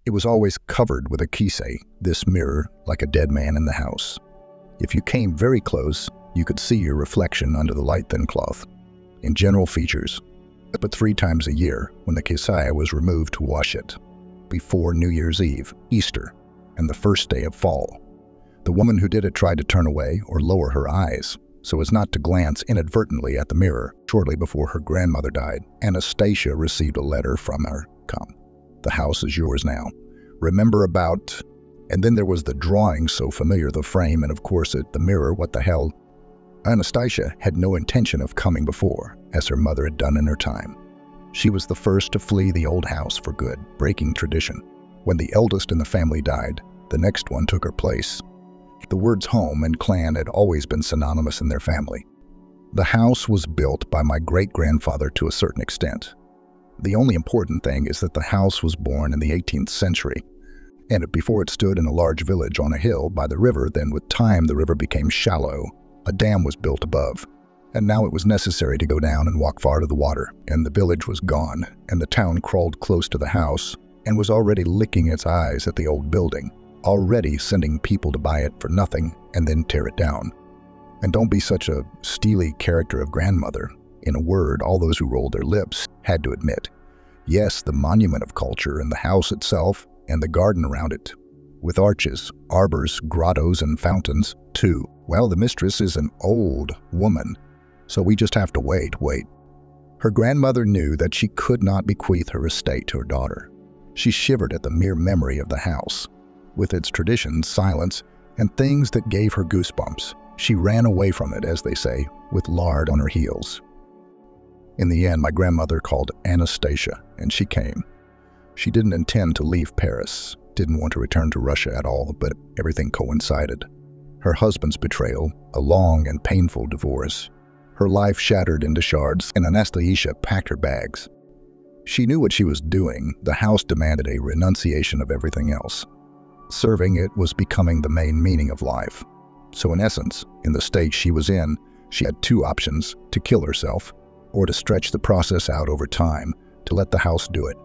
It was always covered with a kisei, this mirror like a dead man in the house. If you came very close, you could see your reflection under the light-thin cloth. In general features, but 3 times a year when the kisei was removed to wash it, before New Year's Eve, Easter, and the first day of fall. The woman who did it tried to turn away or lower her eyes so as not to glance inadvertently at the mirror. Shortly before her grandmother died, Anastasia received a letter from her. "Come, the house is yours now. Remember about..." And then there was the drawing so familiar, the frame, and of course the mirror. What the hell? Anastasia had no intention of coming before, as her mother had done in her time. She was the first to flee the old house for good, breaking tradition. When the eldest in the family died, the next one took her place. The words home and clan had always been synonymous in their family. The house was built by my great-grandfather to a certain extent. The only important thing is that the house was born in the 18th century, and before it stood in a large village on a hill by the river. Then with time the river became shallow. A dam was built above, and now it was necessary to go down and walk far to the water, and the village was gone, and the town crawled close to the house and was already licking its eyes at the old building, already sending people to buy it for nothing and then tear it down. And don't be such a steely character of grandmother. In a word, all those who rolled their lips had to admit, yes, the monument of culture and the house itself and the garden around it, with arches, arbors, grottos, and fountains, too. Well, the mistress is an old woman, so we just have to wait. Her grandmother knew that she could not bequeath her estate to her daughter. She shivered at the mere memory of the house, with its traditions, silence, and things that gave her goosebumps. She ran away from it, as they say, with lard on her heels. In the end, my grandmother called Anastasia, and she came. She didn't intend to leave Paris, didn't want to return to Russia at all, but everything coincided. Her husband's betrayal, a long and painful divorce, her life shattered into shards, and Anastasia packed her bags. She knew what she was doing. The house demanded a renunciation of everything else. Serving it was becoming the main meaning of life. So in essence, in the state she was in, she had 2 options: to kill herself, or to stretch the process out over time, to let the house do it.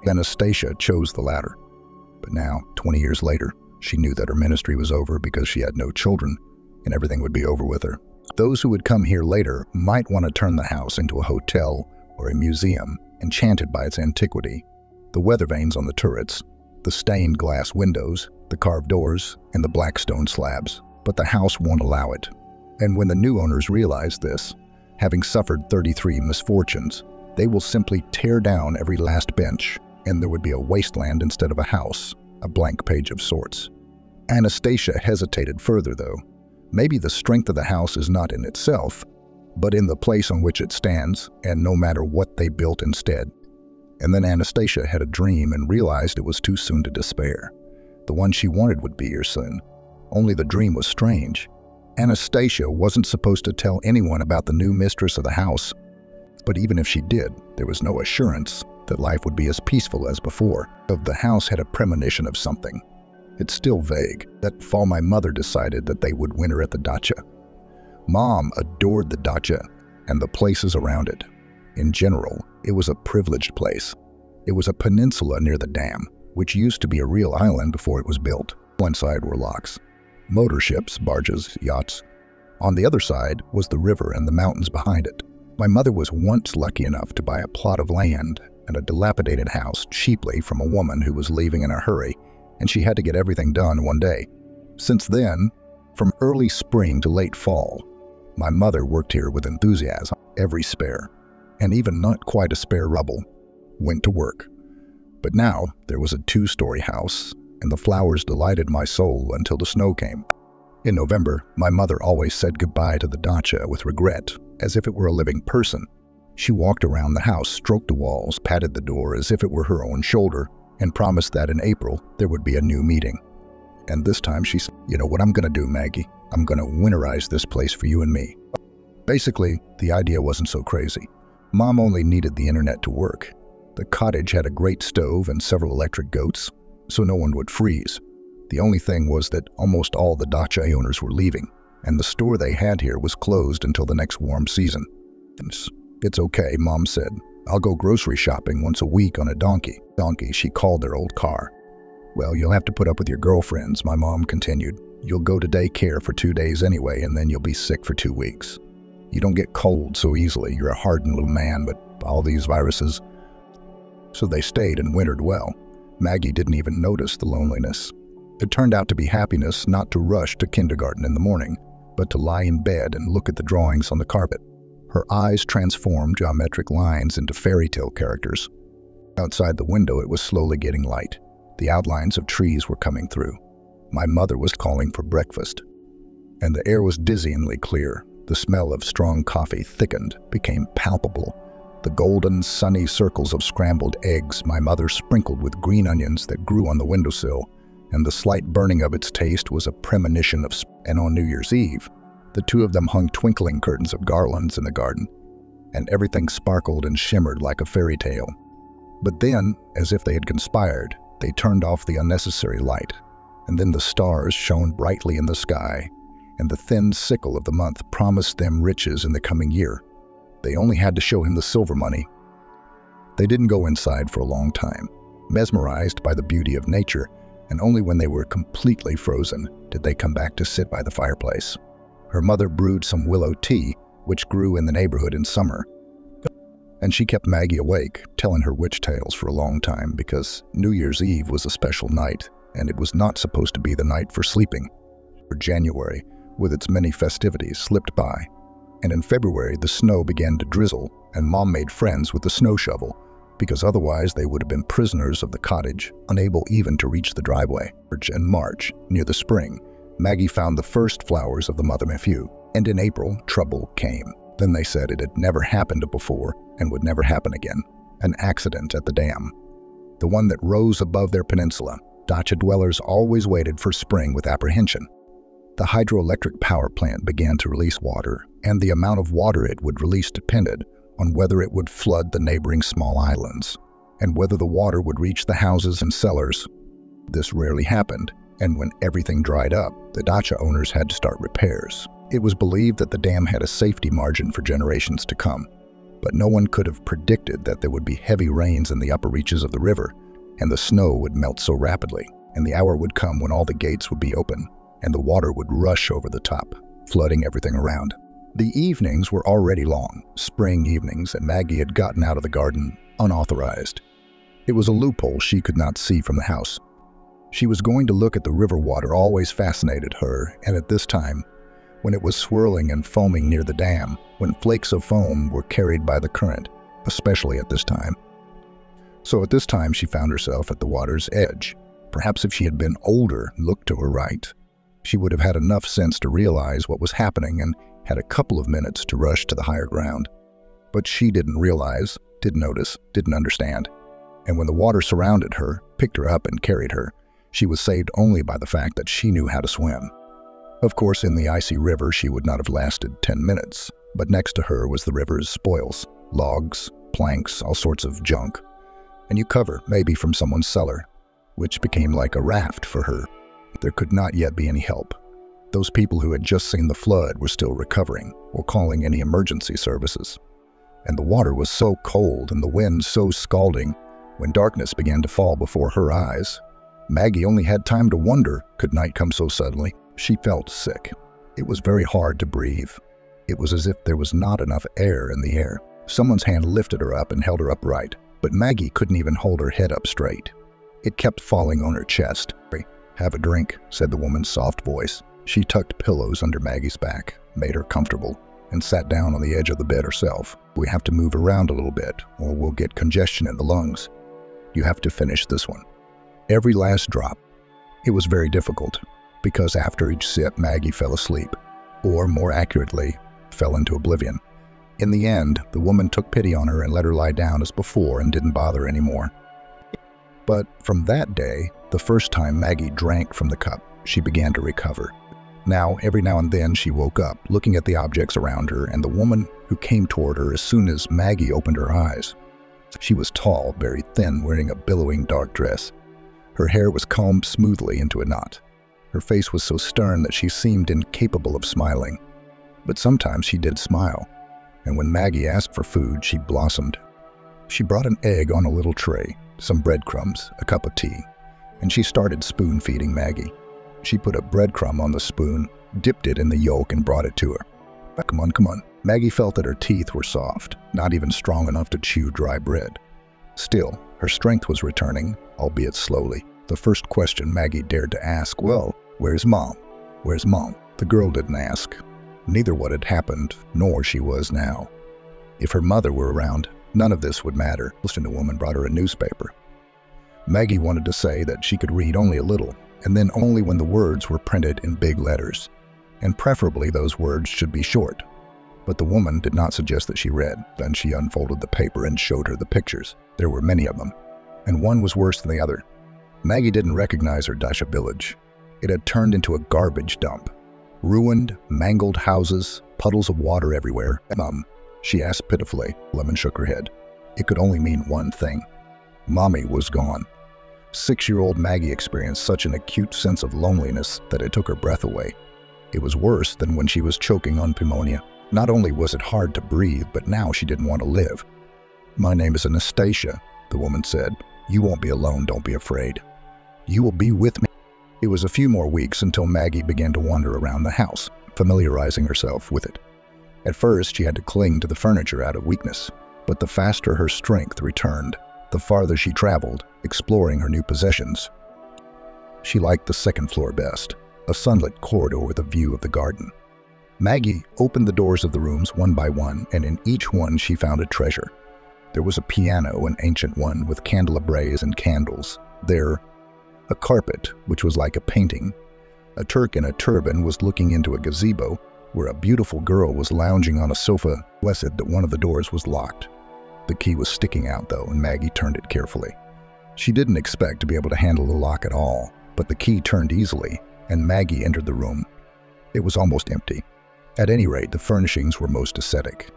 Anastasia chose the latter. But now, 20 years later, she knew that her ministry was over because she had no children, and everything would be over with her. Those who would come here later might want to turn the house into a hotel or a museum, enchanted by its antiquity. The weather vanes on the turrets, the stained glass windows, the carved doors, and the black stone slabs. But the house won't allow it. And when the new owners realize this, having suffered 33 misfortunes, they will simply tear down every last bench, and there would be a wasteland instead of a house, a blank page of sorts. Anastasia hesitated further, though. Maybe the strength of the house is not in itself, but in the place on which it stands, and no matter what they built instead. And then Anastasia had a dream and realized it was too soon to despair. The one she wanted would be here soon. Only the dream was strange. Anastasia wasn't supposed to tell anyone about the new mistress of the house. But even if she did, there was no assurance that life would be as peaceful as before. The house had a premonition of something. It's still vague. That fall my mother decided that they would winter at the dacha. Mom adored the dacha and the places around it. In general, it was a privileged place. It was a peninsula near the dam, which used to be a real island before it was built. One side were locks, motor ships, barges, yachts. On the other side was the river and the mountains behind it. My mother was once lucky enough to buy a plot of land and a dilapidated house cheaply from a woman who was leaving in a hurry, and she had to get everything done one day. Since then, from early spring to late fall, my mother worked here with enthusiasm. Every spare, and even not quite a spare rubble, went to work. But now there was a 2-story house, and the flowers delighted my soul until the snow came. In November, my mother always said goodbye to the dacha with regret, as if it were a living person. She walked around the house, stroked the walls, patted the door as if it were her own shoulder, and promised that in April there would be a new meeting. And this time she said, "You know what I'm going to do, Maggie? I'm going to winterize this place for you and me." Basically, the idea wasn't so crazy. Mom only needed the internet to work. The cottage had a great stove and several electric goats, so no one would freeze. The only thing was that almost all the dacha owners were leaving, and the store they had here was closed until the next warm season. "It's okay," Mom said. "I'll go grocery shopping once a week on a donkey." Donkey, she called their old car. "Well, you'll have to put up with your girlfriends," my mom continued. "You'll go to daycare for 2 days anyway, and then you'll be sick for 2 weeks. You don't get cold so easily. You're a hardened little man, but all these viruses." So they stayed and wintered well. Maggie didn't even notice the loneliness. It turned out to be happiness not to rush to kindergarten in the morning, but to lie in bed and look at the drawings on the carpet. Her eyes transformed geometric lines into fairy tale characters. Outside the window, it was slowly getting light. The outlines of trees were coming through. My mother was calling for breakfast. And the air was dizzyingly clear. The smell of strong coffee thickened, became palpable. The golden, sunny circles of scrambled eggs my mother sprinkled with green onions that grew on the windowsill, and the slight burning of its taste was a premonition of spring. And on New Year's Eve, the two of them hung twinkling curtains of garlands in the garden, and everything sparkled and shimmered like a fairy tale. But then, as if they had conspired, they turned off the unnecessary light, and then the stars shone brightly in the sky, and the thin sickle of the month promised them riches in the coming year. They only had to show him the silver money. They didn't go inside for a long time, mesmerized by the beauty of nature, and only when they were completely frozen did they come back to sit by the fireplace. Her mother brewed some willow tea, which grew in the neighborhood in summer, and she kept Maggie awake, telling her witch tales for a long time because New Year's Eve was a special night, and it was not supposed to be the night for sleeping. January, with its many festivities, slipped by, and in February the snow began to drizzle, and Mom made friends with the snow shovel, because otherwise they would have been prisoners of the cottage, unable even to reach the driveway. In March, near the spring, Maggie found the first flowers of the mother nephew, and in April, trouble came. Then they said it had never happened before and would never happen again. An accident at the dam, the one that rose above their peninsula. Dacha dwellers always waited for spring with apprehension. The hydroelectric power plant began to release water, and the amount of water it would release depended on whether it would flood the neighboring small islands, and whether the water would reach the houses and cellars. This rarely happened, and when everything dried up, the dacha owners had to start repairs. It was believed that the dam had a safety margin for generations to come, but no one could have predicted that there would be heavy rains in the upper reaches of the river, and the snow would melt so rapidly, and the hour would come when all the gates would be open, and the water would rush over the top, flooding everything around. The evenings were already long, spring evenings, and Maggie had gotten out of the garden unauthorized. It was a loophole she could not see from the house. She was going to look at the river water always fascinated her, and at this time, when it was swirling and foaming near the dam, when flakes of foam were carried by the current, especially at this time. So at this time she found herself at the water's edge. Perhaps if she had been older and looked to her right, she would have had enough sense to realize what was happening and had a couple of minutes to rush to the higher ground. But she didn't realize, didn't notice, didn't understand. And when the water surrounded her, picked her up and carried her, she was saved only by the fact that she knew how to swim. Of course, in the icy river she would not have lasted 10 minutes, but next to her was the river's spoils, logs, planks, all sorts of junk, and you cover, maybe from someone's cellar, which became like a raft for her. There could not yet be any help. Those people who had just seen the flood were still recovering or calling any emergency services. And the water was so cold and the wind so scalding, when darkness began to fall before her eyes, Maggie only had time to wonder, could night come so suddenly? She felt sick. It was very hard to breathe. It was as if there was not enough air in the air. Someone's hand lifted her up and held her upright, but Maggie couldn't even hold her head up straight. It kept falling on her chest. "Have a drink," said the woman's soft voice. She tucked pillows under Maggie's back, made her comfortable, and sat down on the edge of the bed herself. "We have to move around a little bit, or we'll get congestion in the lungs. You have to finish this one." Every last drop. It was very difficult, because after each sip, Maggie fell asleep, or more accurately, fell into oblivion. In the end, the woman took pity on her and let her lie down as before and didn't bother anymore. But from that day, the first time Maggie drank from the cup, she began to recover. Now, every now and then she woke up, looking at the objects around her and the woman who came toward her as soon as Maggie opened her eyes. She was tall, very thin, wearing a billowing dark dress. Her hair was combed smoothly into a knot. Her face was so stern that she seemed incapable of smiling. But sometimes she did smile, and when Maggie asked for food, she blossomed. She brought an egg on a little tray, some breadcrumbs, a cup of tea, and she started spoon-feeding Maggie. She put a breadcrumb on the spoon, dipped it in the yolk, and brought it to her. Come on, come on. Maggie felt that her teeth were soft, not even strong enough to chew dry bread. Still, her strength was returning, albeit slowly. The first question Maggie dared to ask, well, where's Mom? Where's Mom? The girl didn't ask. Neither what had happened, nor she was now. If her mother were around, none of this would matter. The woman brought her a newspaper. Maggie wanted to say that she could read only a little, and then only when the words were printed in big letters. And preferably those words should be short. But the woman did not suggest that she read. Then she unfolded the paper and showed her the pictures. There were many of them, and one was worse than the other. Maggie didn't recognize her Dasha village. It had turned into a garbage dump. Ruined, mangled houses, puddles of water everywhere. Mom, she asked pitifully. Lemon shook her head. It could only mean one thing. Mommy was gone. 6-year-old Maggie experienced such an acute sense of loneliness that it took her breath away. It was worse than when she was choking on pneumonia. Not only was it hard to breathe, but now she didn't want to live. My name is Anastasia, the woman said. You won't be alone, don't be afraid. You will be with me. It was a few more weeks until Maggie began to wander around the house, familiarizing herself with it. At first, she had to cling to the furniture out of weakness, but the faster her strength returned, the farther she traveled, exploring her new possessions. She liked the second floor best, a sunlit corridor with a view of the garden. Maggie opened the doors of the rooms one by one, and in each one she found a treasure. There was a piano, an ancient one, with candelabras and candles. There, a carpet, which was like a painting. A Turk in a turban was looking into a gazebo, where a beautiful girl was lounging on a sofa. Blessed that one of the doors was locked. The key was sticking out, though, and Maggie turned it carefully. She didn't expect to be able to handle the lock at all, but the key turned easily, and Maggie entered the room. It was almost empty. At any rate, the furnishings were most ascetic.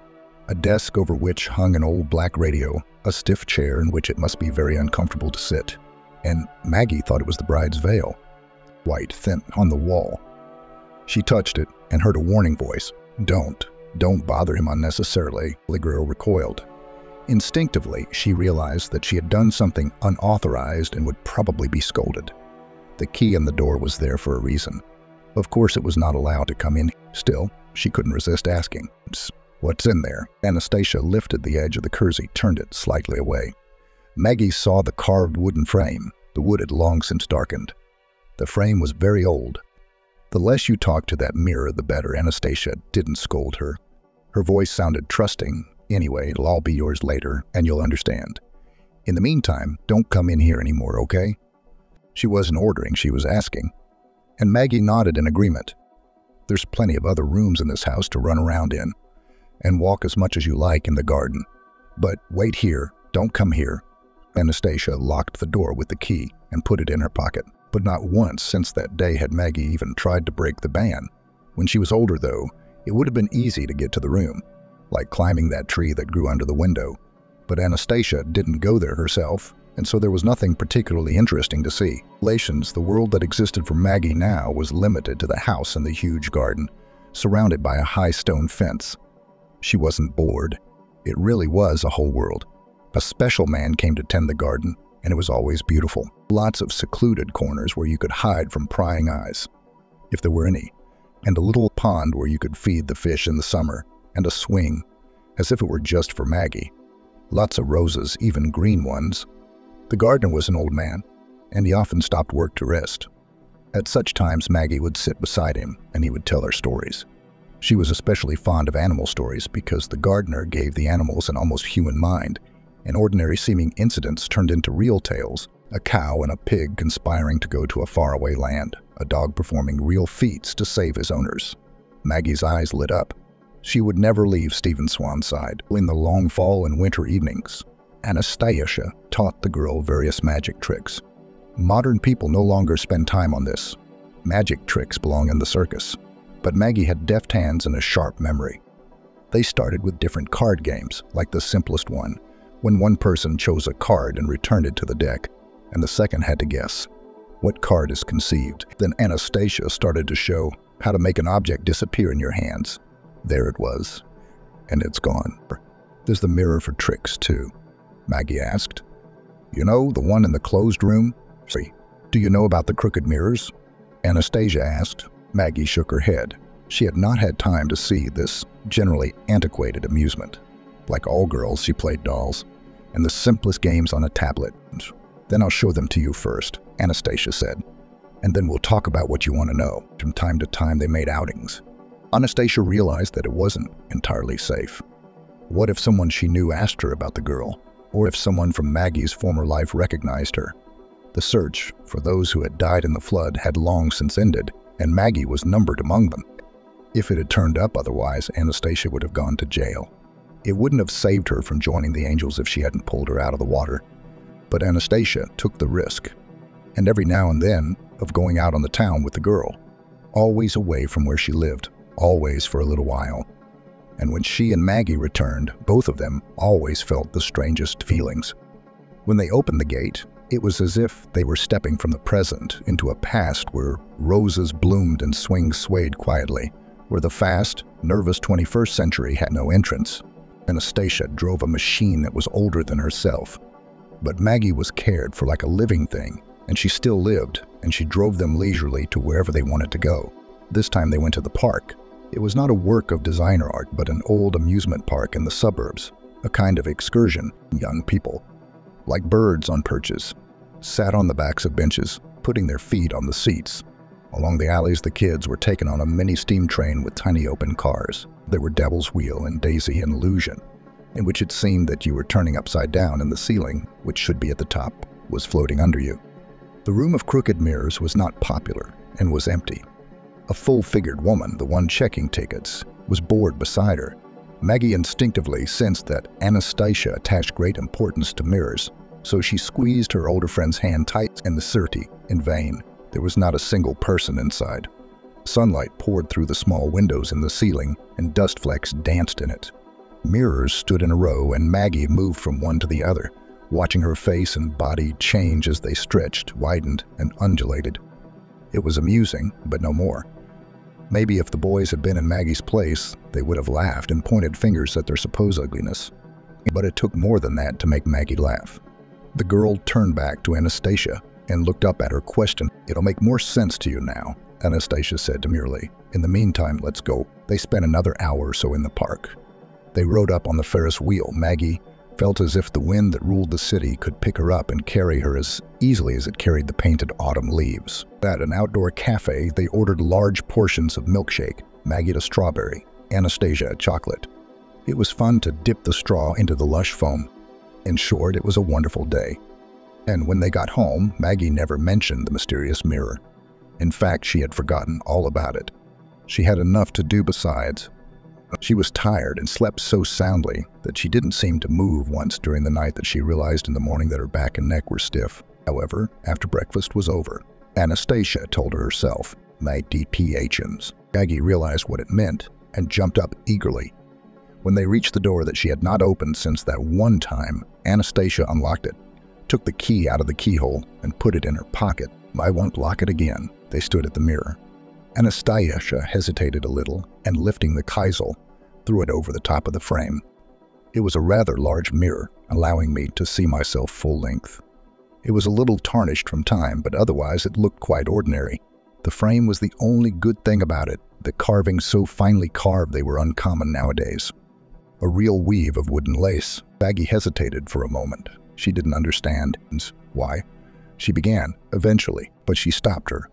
A desk over which hung an old black radio, a stiff chair in which it must be very uncomfortable to sit, and Maggie thought it was the bride's veil, white, thin, on the wall. She touched it and heard a warning voice. Don't bother him unnecessarily. The girl recoiled. Instinctively, she realized that she had done something unauthorized and would probably be scolded. The key in the door was there for a reason. Of course, it was not allowed to come in. Still, she couldn't resist asking, "What's in there?" Anastasia lifted the edge of the kersey, turned it slightly away. Maggie saw the carved wooden frame. The wood had long since darkened. The frame was very old. The less you talked to that mirror, the better. Anastasia didn't scold her. Her voice sounded trusting. Anyway, it'll all be yours later, and you'll understand. In the meantime, don't come in here anymore, okay? She wasn't ordering, she was asking. And Maggie nodded in agreement. There's plenty of other rooms in this house to run around in, and walk as much as you like in the garden. But wait here, don't come here. Anastasia locked the door with the key and put it in her pocket. But not once since that day had Maggie even tried to break the ban. When she was older, though, it would have been easy to get to the room, like climbing that tree that grew under the window. But Anastasia didn't go there herself, and so there was nothing particularly interesting to see. The world that existed for Maggie now was limited to the house and the huge garden, surrounded by a high stone fence. She wasn't bored. It really was a whole world. A special man came to tend the garden, and it was always beautiful. Lots of secluded corners where you could hide from prying eyes, if there were any, and a little pond where you could feed the fish in the summer, and a swing, as if it were just for Maggie. Lots of roses, even green ones. The gardener was an old man, and he often stopped work to rest. At such times, Maggie would sit beside him, and he would tell her stories. She was especially fond of animal stories because the gardener gave the animals an almost human mind, and ordinary-seeming incidents turned into real tales. A cow and a pig conspiring to go to a faraway land, a dog performing real feats to save his owners. Maggie's eyes lit up. She would never leave Stephen Swan's side. In the long fall and winter evenings, Anastasia taught the girl various magic tricks. Modern people no longer spend time on this. Magic tricks belong in the circus. But Maggie had deft hands and a sharp memory. They started with different card games, like the simplest one, when one person chose a card and returned it to the deck, and the second had to guess what card is conceived. Then Anastasia started to show how to make an object disappear in your hands. There it was, and it's gone. There's the mirror for tricks, too, Maggie asked. You know, the one in the closed room? See, "Do you know about the crooked mirrors?" Anastasia asked. Maggie shook her head. She had not had time to see this generally antiquated amusement. Like all girls, she played dolls, and the simplest games on a tablet. "Then I'll show them to you first," Anastasia said. "And then we'll talk about what you want to know." From time to time, they made outings. Anastasia realized that it wasn't entirely safe. What if someone she knew asked her about the girl? Or if someone from Maggie's former life recognized her? The search for those who had died in the flood had long since ended, and Maggie was numbered among them. If it had turned up otherwise, Anastasia would have gone to jail. It wouldn't have saved her from joining the angels if she hadn't pulled her out of the water. But Anastasia took the risk, and every now and then, of going out on the town with the girl, always away from where she lived, always for a little while. And when she and Maggie returned, both of them always felt the strangest feelings. When they opened the gate, it was as if they were stepping from the present into a past where roses bloomed and swings swayed quietly, where the fast, nervous 21st century had no entrance. Anastasia drove a machine that was older than herself. But Maggie was cared for like a living thing, and she still lived, and she drove them leisurely to wherever they wanted to go. This time they went to the park. It was not a work of designer art, but an old amusement park in the suburbs, a kind of excursion. Young people, like birds on perches, sat on the backs of benches, putting their feet on the seats. Along the alleys, the kids were taken on a mini steam train with tiny open cars. There were Devil's Wheel and Daisy and Illusion, in which it seemed that you were turning upside down and the ceiling, which should be at the top, was floating under you. The room of crooked mirrors was not popular and was empty. A full-figured woman, the one checking tickets, was bored beside her. Maggie instinctively sensed that Anastasia attached great importance to mirrors, so she squeezed her older friend's hand tight in the surety. In vain. There was not a single person inside. Sunlight poured through the small windows in the ceiling, and dust flecks danced in it. Mirrors stood in a row, and Maggie moved from one to the other, watching her face and body change as they stretched, widened, and undulated. It was amusing, but no more. Maybe if the boys had been in Maggie's place, they would have laughed and pointed fingers at their supposed ugliness. But it took more than that to make Maggie laugh. The girl turned back to Anastasia and looked up at her, question. "It'll make more sense to you now," Anastasia said demurely. "In the meantime, let's go." They spent another hour or so in the park. They rode up on the Ferris wheel. Maggie felt as if the wind that ruled the city could pick her up and carry her as easily as it carried the painted autumn leaves. At an outdoor cafe, they ordered large portions of milkshake, Maggie a strawberry, Anastasia a chocolate. It was fun to dip the straw into the lush foam. In short, it was a wonderful day. And when they got home, Maggie never mentioned the mysterious mirror. In fact, she had forgotten all about it. She had enough to do besides. She was tired and slept so soundly that she didn't seem to move once during the night that she realized in the morning that her back and neck were stiff. However, after breakfast was over, Anastasia told her herself, "My DPHMs." Maggie realized what it meant and jumped up eagerly. When they reached the door that she had not opened since that one time, Anastasia unlocked it, took the key out of the keyhole, and put it in her pocket. "I won't lock it again." They stood at the mirror. Anastasia hesitated a little, and lifting the Keisel, threw it over the top of the frame. It was a rather large mirror, allowing me to see myself full length. It was a little tarnished from time, but otherwise it looked quite ordinary. The frame was the only good thing about it, the carvings so finely carved they were uncommon nowadays. A real weave of wooden lace. Maggie hesitated for a moment. She didn't understand why. She began, eventually, but she stopped her.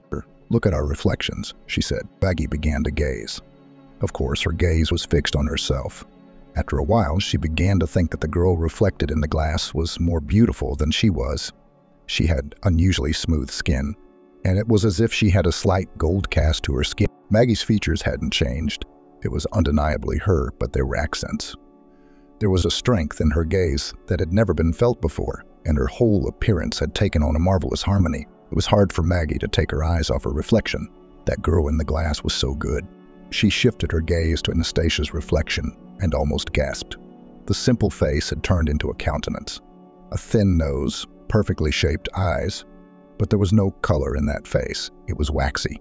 "Look at our reflections," she said. Maggie began to gaze. Of course, her gaze was fixed on herself. After a while, she began to think that the girl reflected in the glass was more beautiful than she was. She had unusually smooth skin, and it was as if she had a slight gold cast to her skin. Maggie's features hadn't changed. It was undeniably her, but there were accents. There was a strength in her gaze that had never been felt before, and her whole appearance had taken on a marvelous harmony. It was hard for Maggie to take her eyes off her reflection. That girl in the glass was so good. She shifted her gaze to Anastasia's reflection and almost gasped. The simple face had turned into a countenance. A thin nose, perfectly shaped eyes, but there was no color in that face. It was waxy.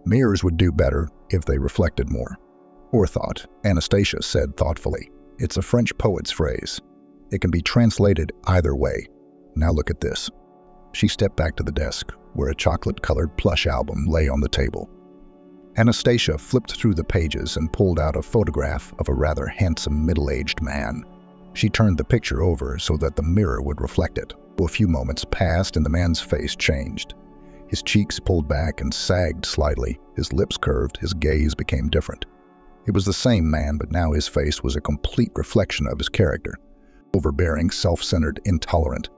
Mirrors would do better if they reflected more. Or thought, Anastasia said thoughtfully. It's a French poet's phrase. It can be translated either way. Now look at this. She stepped back to the desk, where a chocolate-colored plush album lay on the table. Anastasia flipped through the pages and pulled out a photograph of a rather handsome middle-aged man. She turned the picture over so that the mirror would reflect it. A few moments passed and the man's face changed. His cheeks pulled back and sagged slightly, his lips curved, his gaze became different. It was the same man, but now his face was a complete reflection of his character. Overbearing, self-centered, intolerant.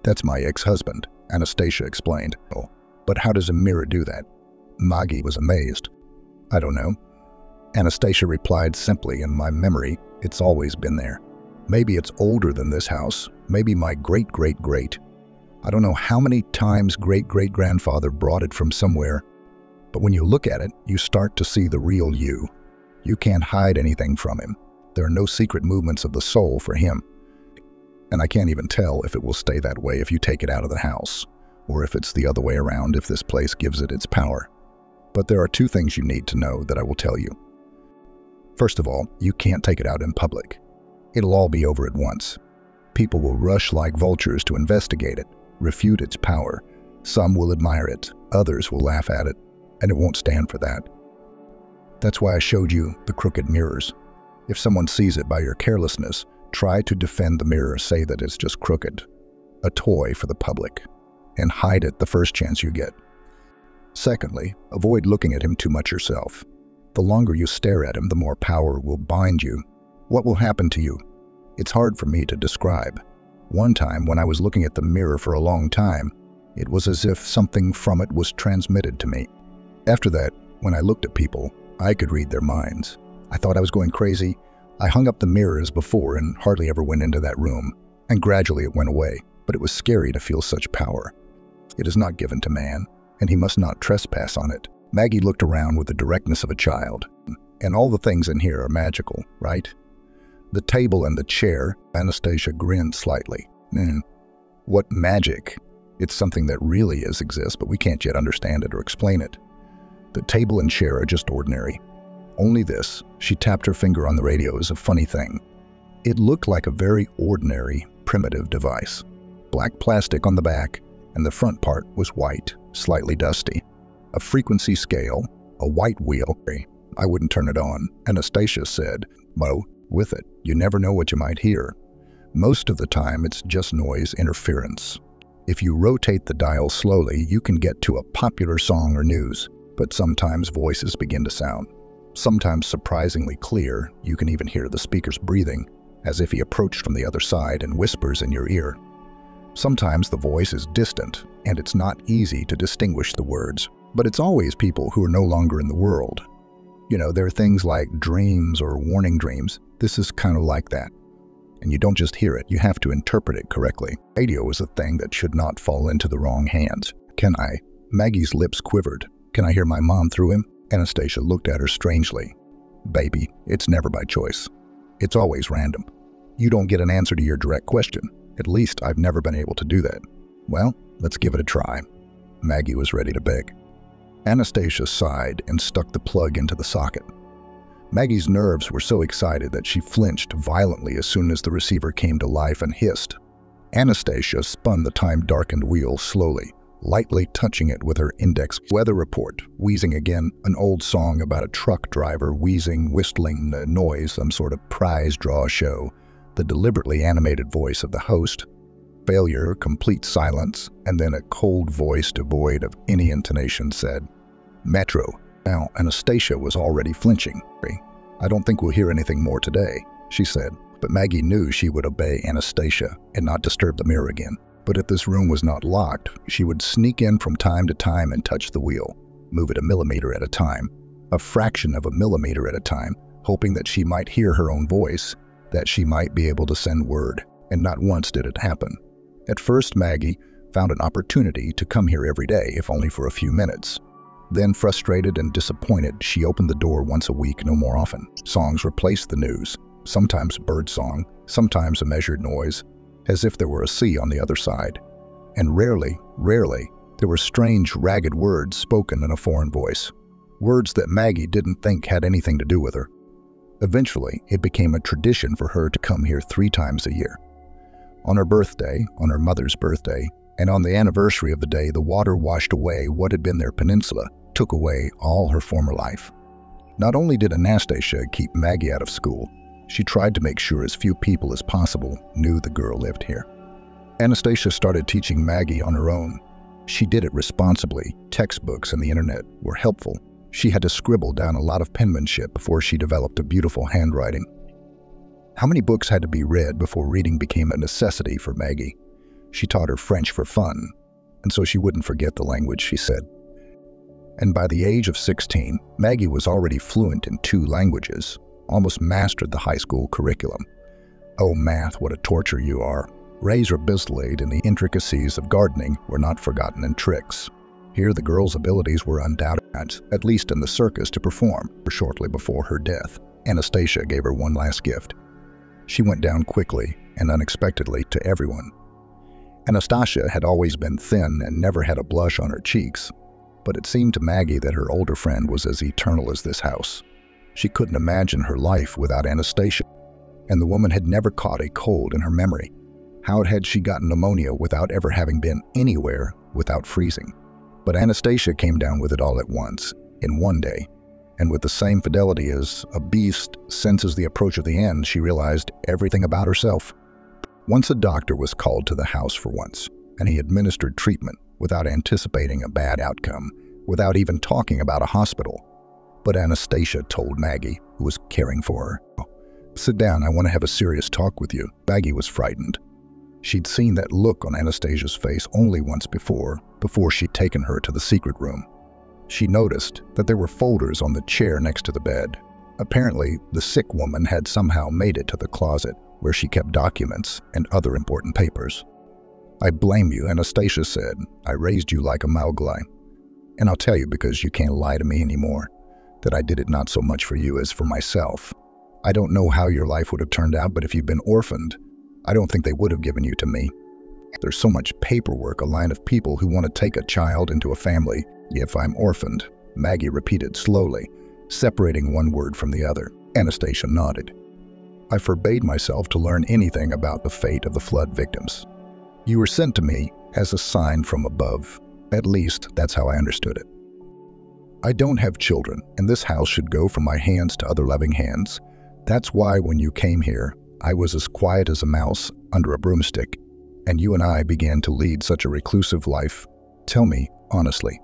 "That's my ex-husband," Anastasia explained. "Oh, but how does a mirror do that?" Maggie was amazed. "I don't know." Anastasia replied simply, "In my memory, it's always been there. Maybe it's older than this house, maybe my great-great-great. I don't know how many times great-great-grandfather brought it from somewhere. But when you look at it, you start to see the real you. You can't hide anything from him. There are no secret movements of the soul for him. And I can't even tell if it will stay that way if you take it out of the house, or if it's the other way around if this place gives it its power. But there are two things you need to know that I will tell you. First of all, you can't take it out in public. It'll all be over at once. People will rush like vultures to investigate it, refute its power. Some will admire it, others will laugh at it, and it won't stand for that. That's why I showed you the crooked mirrors. If someone sees it by your carelessness, try to defend the mirror, say that it's just crooked, a toy for the public, and hide it the first chance you get. Secondly, avoid looking at him too much yourself. The longer you stare at him, the more power will bind you. What will happen to you? It's hard for me to describe. One time when I was looking at the mirror for a long time, it was as if something from it was transmitted to me. After that, when I looked at people, I could read their minds. I thought I was going crazy. I hung up the mirror as before and hardly ever went into that room, and gradually it went away, but it was scary to feel such power. It is not given to man, and he must not trespass on it. Maggie looked around with the directness of a child. And all the things in here are magical, right? The table and the chair. Anastasia grinned slightly. What magic? It's something that really exists, but we can't yet understand it or explain it. The table and chair are just ordinary. Only this, she tapped her finger on the radio, is a funny thing. It looked like a very ordinary, primitive device. Black plastic on the back, and the front part was white, slightly dusty. A frequency scale, a white wheel. I wouldn't turn it on, Anastasia said. Mo, with it, you never know what you might hear. Most of the time, it's just noise interference. If you rotate the dial slowly, you can get to a popular song or news, but sometimes voices begin to sound. Sometimes surprisingly clear, you can even hear the speaker's breathing, as if he approached from the other side and whispers in your ear. Sometimes the voice is distant, and it's not easy to distinguish the words, but it's always people who are no longer in the world. You know, there are things like dreams or warning dreams. This is kind of like that. And you don't just hear it, you have to interpret it correctly. Radio is a thing that should not fall into the wrong hands. Can I? Maggie's lips quivered. Can I hear my mom through him? Anastasia looked at her strangely. Baby, it's never by choice. It's always random. You don't get an answer to your direct question. At least I've never been able to do that. Well, let's give it a try. Maggie was ready to beg. Anastasia sighed and stuck the plug into the socket. Maggie's nerves were so excited that she flinched violently as soon as the receiver came to life and hissed. Anastasia spun the time-darkened wheel slowly, lightly touching it with her index. Weather report, wheezing again, an old song about a truck driver wheezing, whistling the noise, some sort of prize draw show, the deliberately animated voice of the host, failure, complete silence, and then a cold voice devoid of any intonation said, Metro. Now, Anastasia was already flinching. I don't think we'll hear anything more today, she said, but Maggie knew she would obey Anastasia and not disturb the mirror again. But if this room was not locked, she would sneak in from time to time and touch the wheel, move it a millimeter at a time, a fraction of a millimeter at a time, hoping that she might hear her own voice, that she might be able to send word, and not once did it happen. At first, Maggie found an opportunity to come here every day, if only for a few minutes. Then, frustrated and disappointed, she opened the door once a week, no more often. Songs replaced the news, sometimes bird song, sometimes a measured noise, as if there were a sea on the other side. And rarely, there were strange, ragged words spoken in a foreign voice. Words that Maggie didn't think had anything to do with her. Eventually, it became a tradition for her to come here 3 times a year. On her birthday, on her mother's birthday, And on the anniversary of the day, the water washed away what had been their peninsula, took away all her former life. Not only did Anastasia keep Maggie out of school, she tried to make sure as few people as possible knew the girl lived here. Anastasia started teaching Maggie on her own. She did it responsibly. Textbooks and the internet were helpful. She had to scribble down a lot of penmanship before she developed a beautiful handwriting. How many books had to be read before reading became a necessity for Maggie? She taught her French for fun, and so she wouldn't forget the language, she said. And by the age of 16, Maggie was already fluent in 2 languages, almost mastered the high school curriculum. Oh, math, what a torture you are. Razor blade and the intricacies of gardening were not forgotten in tricks. Here the girl's abilities were undoubted, at least in the circus, to perform. Shortly before her death, Anastasia gave her one last gift. She went down quickly and unexpectedly to everyone. Anastasia had always been thin and never had a blush on her cheeks, but it seemed to Maggie that her older friend was as eternal as this house. She couldn't imagine her life without Anastasia, and the woman had never caught a cold in her memory. How had she gotten pneumonia without ever having been anywhere without freezing? But Anastasia came down with it all at once, in one day, and with the same fidelity as a beast senses the approach of the end, she realized everything about herself. Once a doctor was called to the house for once, and he administered treatment without anticipating a bad outcome, without even talking about a hospital. But Anastasia told Maggie, who was caring for her, "Sit down, I want to have a serious talk with you." Maggie was frightened. She'd seen that look on Anastasia's face only once before she'd taken her to the secret room. She noticed that there were folders on the chair next to the bed. Apparently, the sick woman had somehow made it to the closet where she kept documents and other important papers. "I blame you," Anastasia said. "I raised you like a Mowgli. And I'll tell you, because you can't lie to me anymore, that I did it not so much for you as for myself. I don't know how your life would have turned out, but if you'd been orphaned, I don't think they would have given you to me. There's so much paperwork, a line of people who want to take a child into a family. If I'm orphaned," Maggie repeated slowly, separating one word from the other. Anastasia nodded. "I forbade myself to learn anything about the fate of the flood victims. You were sent to me as a sign from above. At least, that's how I understood it. I don't have children, and this house should go from my hands to other loving hands. That's why when you came here, I was as quiet as a mouse under a broomstick, and you and I began to lead such a reclusive life. Tell me, honestly."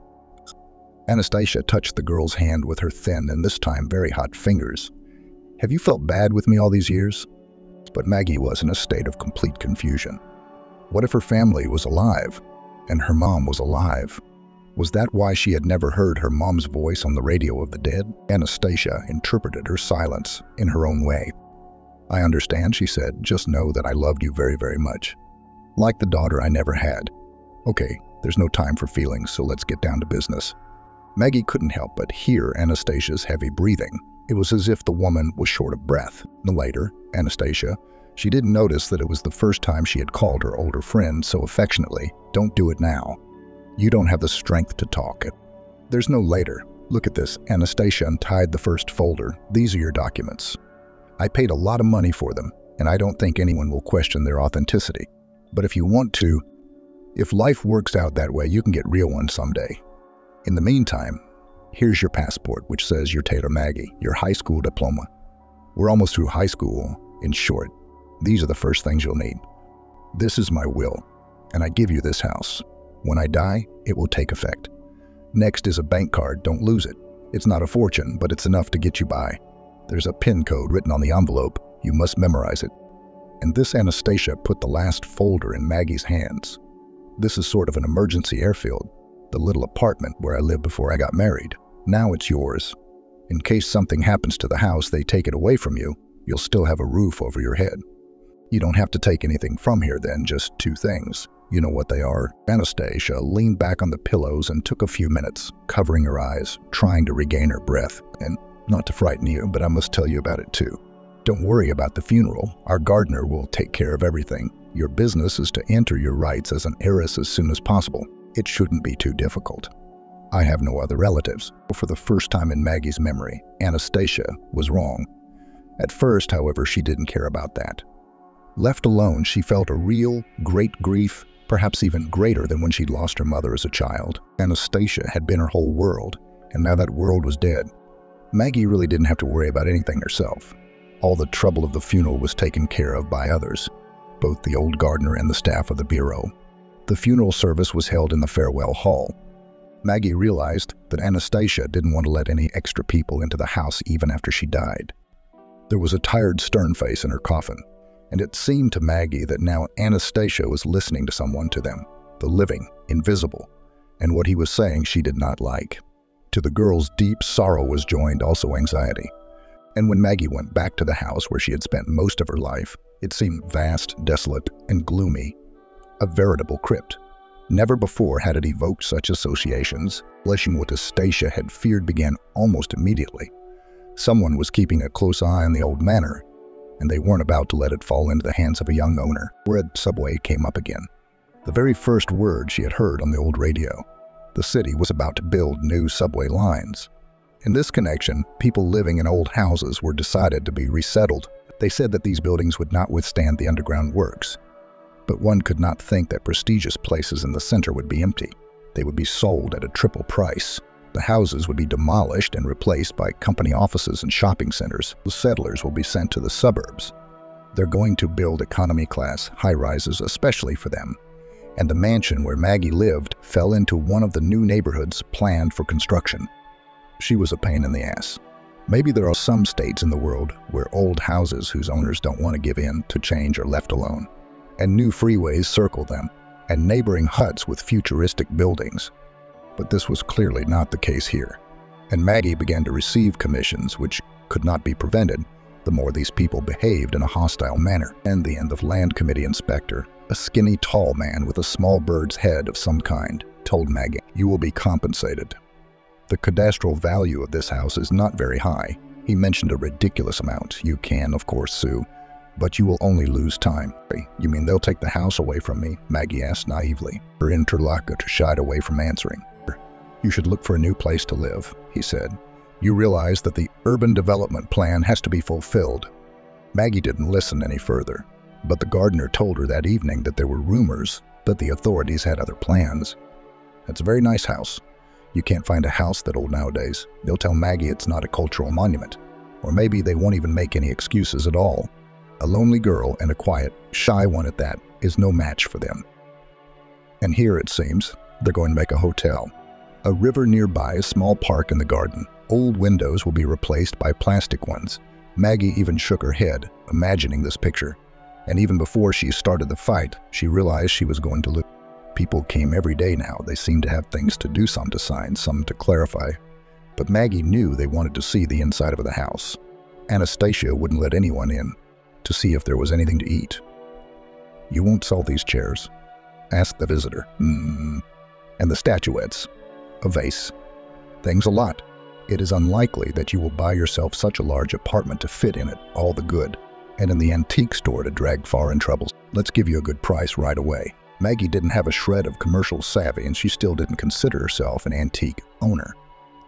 Anastasia touched the girl's hand with her thin and this time very hot fingers. "Have you felt bad with me all these years?" But Maggie was in a state of complete confusion. What if her family was alive, and her mom was alive? Was that why she had never heard her mom's voice on the radio of the dead? Anastasia interpreted her silence in her own way. "I understand," she said. "Just know that I loved you very, very much. Like the daughter I never had. Okay, there's no time for feelings, so let's get down to business." Maggie couldn't help but hear Anastasia's heavy breathing. It was as if the woman was short of breath. Later, Anastasia, she didn't notice that it was the first time she had called her older friend so affectionately. "Don't do it now. You don't have the strength to talk. There's no later. Look at this." Anastasia untied the first folder. "These are your documents. I paid a lot of money for them, and I don't think anyone will question their authenticity. But if you want to, if life works out that way, you can get real ones someday. In the meantime, here's your passport, which says you're Taylor Maggie, your high school diploma. We're almost through high school. In short, these are the first things you'll need. This is my will, and I give you this house. When I die, it will take effect. Next is a bank card. Don't lose it. It's not a fortune, but it's enough to get you by. There's a PIN code written on the envelope. You must memorize it." And this Anastasia put the last folder in Maggie's hands. "This is sort of an emergency airfield, the little apartment where I lived before I got married. Now it's yours. In case something happens to the house, they take it away from you, you'll still have a roof over your head. You don't have to take anything from here then, just 2 things. You know what they are." Anastasia leaned back on the pillows and took a few minutes, covering her eyes, trying to regain her breath. "And not to frighten you, but I must tell you about it too. Don't worry about the funeral. Our gardener will take care of everything. Your business is to enter your rights as an heiress as soon as possible. It shouldn't be too difficult. I have no other relatives." For the first time in Maggie's memory, Anastasia was wrong. At first, however, she didn't care about that. Left alone, she felt a real, great grief, perhaps even greater than when she'd lost her mother as a child. Anastasia had been her whole world, and now that world was dead. Maggie really didn't have to worry about anything herself. All the trouble of the funeral was taken care of by others, both the old gardener and the staff of the bureau. The funeral service was held in the farewell hall. Maggie realized that Anastasia didn't want to let any extra people into the house even after she died. There was a tired, stern face in her coffin, and it seemed to Maggie that now Anastasia was listening to someone to them, the living, invisible, and what he was saying she did not like. To the girl's deep sorrow was joined also anxiety. And when Maggie went back to the house where she had spent most of her life, it seemed vast, desolate, and gloomy, a veritable crypt. Never before had it evoked such associations. Fleshing what Anastasia had feared began almost immediately. Someone was keeping a close eye on the old manor, and they weren't about to let it fall into the hands of a young owner. Red subway came up again. The very first word she had heard on the old radio. The city was about to build new subway lines. In this connection, people living in old houses were decided to be resettled. They said that these buildings would not withstand the underground works. But one could not think that prestigious places in the center would be empty. They would be sold at a triple price. The houses would be demolished and replaced by company offices and shopping centers. The settlers will be sent to the suburbs. They're going to build economy-class high-rises especially for them. And the mansion where Maggie lived fell into one of the new neighborhoods planned for construction. She was a pain in the ass. Maybe there are some states in the world where old houses whose owners don't want to give in to change are left alone, and new freeways circle them, and neighboring huts with futuristic buildings. But this was clearly not the case here, and Maggie began to receive commissions which could not be prevented the more these people behaved in a hostile manner. And the end of land committee inspector, a skinny tall man with a small bird's head of some kind, told Maggie, "You will be compensated. The cadastral value of this house is not very high." He mentioned a ridiculous amount. "You can, of course, sue, but you will only lose time." "You mean they'll take the house away from me?" Maggie asked naively. Her interlocutor shied away from answering. "You should look for a new place to live," he said. "You realize that the urban development plan has to be fulfilled." Maggie didn't listen any further, but the gardener told her that evening that there were rumors that the authorities had other plans. "That's a very nice house. You can't find a house that old nowadays. They'll tell Maggie it's not a cultural monument. Or maybe they won't even make any excuses at all. A lonely girl and a quiet, shy one at that is no match for them. And here, it seems, they're going to make a hotel. A river nearby, a small park in the garden. Old windows will be replaced by plastic ones." Maggie even shook her head, imagining this picture. And even before she started the fight, she realized she was going to lose. People came every day now. They seemed to have things to do, some to sign, some to clarify. But Maggie knew they wanted to see the inside of the house. Anastasia wouldn't let anyone in to see if there was anything to eat. "You won't sell these chairs?" asked the visitor. And the statuettes. A vase. Things a lot. It is unlikely that you will buy yourself such a large apartment to fit in it all the good, and in the antique store to drag far in troubles. Let's give you a good price right away. Maggie didn't have a shred of commercial savvy, and she still didn't consider herself an antique owner.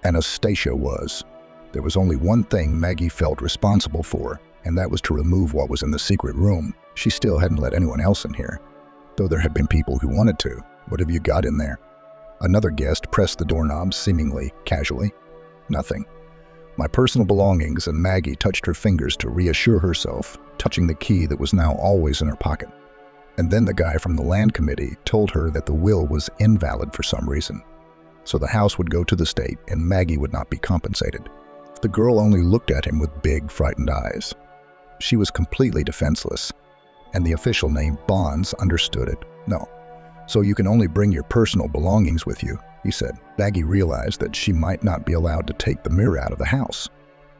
Anastasia was. There was only one thing Maggie felt responsible for, and that was to remove what was in the secret room. She still hadn't let anyone else in here, though there had been people who wanted to. "What have you got in there?" Another guest pressed the doorknob seemingly casually. "Nothing. My personal belongings," and Maggie touched her fingers to reassure herself, touching the key that was now always in her pocket. And then the guy from the land committee told her that the will was invalid for some reason. So the house would go to the state and Maggie would not be compensated. The girl only looked at him with big, frightened eyes. She was completely defenseless, and the official named Bonds understood it. "No. So you can only bring your personal belongings with you," he said. Maggie realized that she might not be allowed to take the mirror out of the house.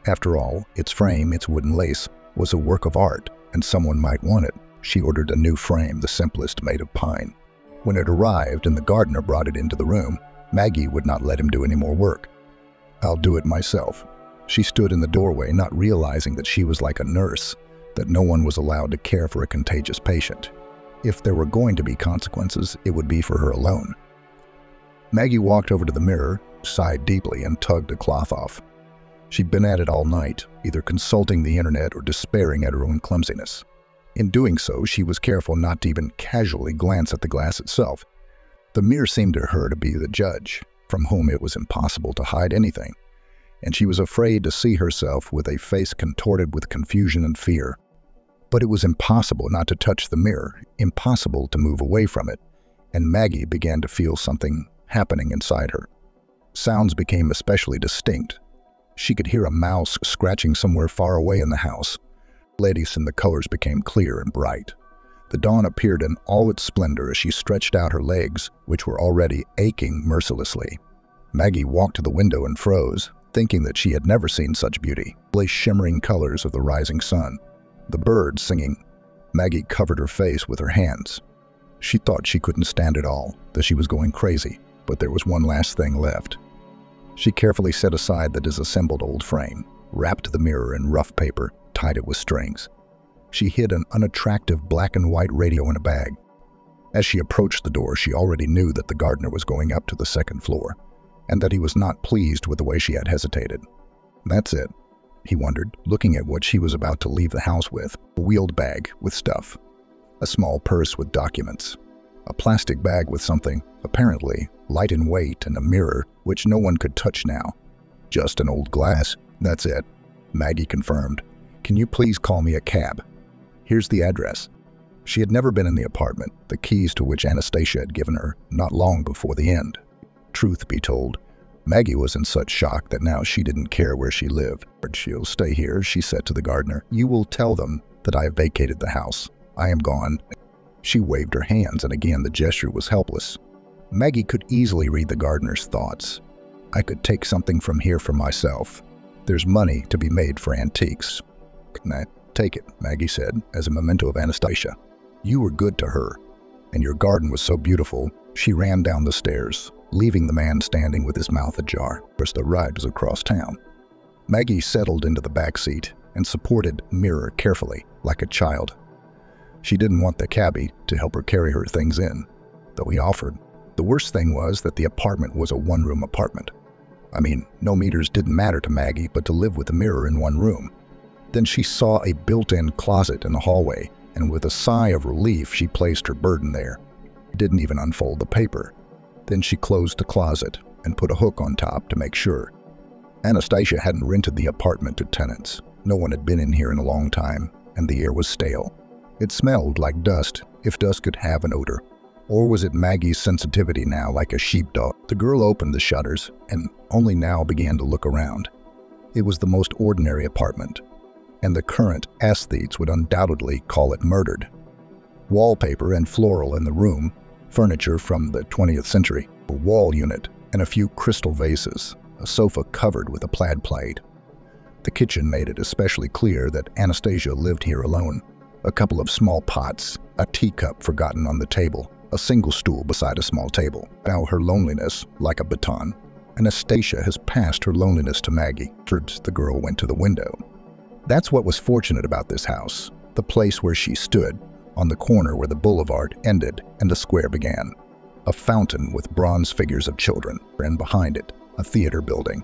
After all, its frame, its wooden lace, was a work of art, and someone might want it. She ordered a new frame, the simplest, made of pine. When it arrived and the gardener brought it into the room, Maggie would not let him do any more work. "I'll do it myself." She stood in the doorway, not realizing that she was like a nurse, that no one was allowed to care for a contagious patient. If there were going to be consequences, it would be for her alone. Maggie walked over to the mirror, sighed deeply, and tugged a cloth off. She'd been at it all night, either consulting the internet or despairing at her own clumsiness. In doing so, she was careful not to even casually glance at the glass itself. The mirror seemed to her to be the judge, from whom it was impossible to hide anything, and she was afraid to see herself with a face contorted with confusion and fear. But it was impossible not to touch the mirror, impossible to move away from it, and Maggie began to feel something happening inside her. Sounds became especially distinct. She could hear a mouse scratching somewhere far away in the house. Ladies, and the colors became clear and bright. The dawn appeared in all its splendor as she stretched out her legs, which were already aching mercilessly. Maggie walked to the window and froze, thinking that she had never seen such beauty. The shimmering colors of the rising sun, the birds singing. Maggie covered her face with her hands. She thought she couldn't stand it all, that she was going crazy, but there was one last thing left. She carefully set aside the disassembled old frame, wrapped the mirror in rough paper, tied it with strings. She hid an unattractive black and white radio in a bag. As she approached the door, she already knew that the gardener was going up to the second floor, and that he was not pleased with the way she had hesitated. That's it, he wondered, looking at what she was about to leave the house with. A wheeled bag with stuff, a small purse with documents, a plastic bag with something, apparently light in weight, and a mirror which no one could touch now. Just an old glass. That's it, Maggie confirmed. Can you please call me a cab? Here's the address. She had never been in the apartment, the keys to which Anastasia had given her not long before the end. Truth be told, Maggie was in such shock that now she didn't care where she lived. She'll stay here, she said to the gardener. You will tell them that I have vacated the house. I am gone. She waved her hands, and again the gesture was helpless. Maggie could easily read the gardener's thoughts. I could take something from here for myself. There's money to be made for antiques. Take it, Maggie said, as a memento of Anastasia. You were good to her, and your garden was so beautiful. She ran down the stairs, leaving the man standing with his mouth ajar. The ride was across town. Maggie settled into the back seat and supported Mirror carefully, like a child. She didn't want the cabbie to help her carry her things in, though he offered. The worst thing was that the apartment was a one-room apartment. I mean, no meters didn't matter to Maggie, but to live with a mirror in one room. Then she saw a built-in closet in the hallway, and with a sigh of relief, she placed her burden there. Didn't even unfold the paper. Then she closed the closet and put a hook on top to make sure. Anastasia hadn't rented the apartment to tenants. No one had been in here in a long time, and the air was stale. It smelled like dust, if dust could have an odor. Or was it Maggie's sensitivity now, like a sheepdog? The girl opened the shutters and only now began to look around. It was the most ordinary apartment, and the current aesthetes would undoubtedly call it murdered. Wallpaper and floral in the room, furniture from the 20th century, a wall unit, and a few crystal vases, a sofa covered with a plaid plate. The kitchen made it especially clear that Anastasia lived here alone. A couple of small pots, a teacup forgotten on the table, a single stool beside a small table. Now her loneliness, like a baton. Anastasia has passed her loneliness to Maggie. The girl went to the window. That's what was fortunate about this house, the place where she stood, on the corner where the boulevard ended and the square began. A fountain with bronze figures of children, and behind it, a theater building,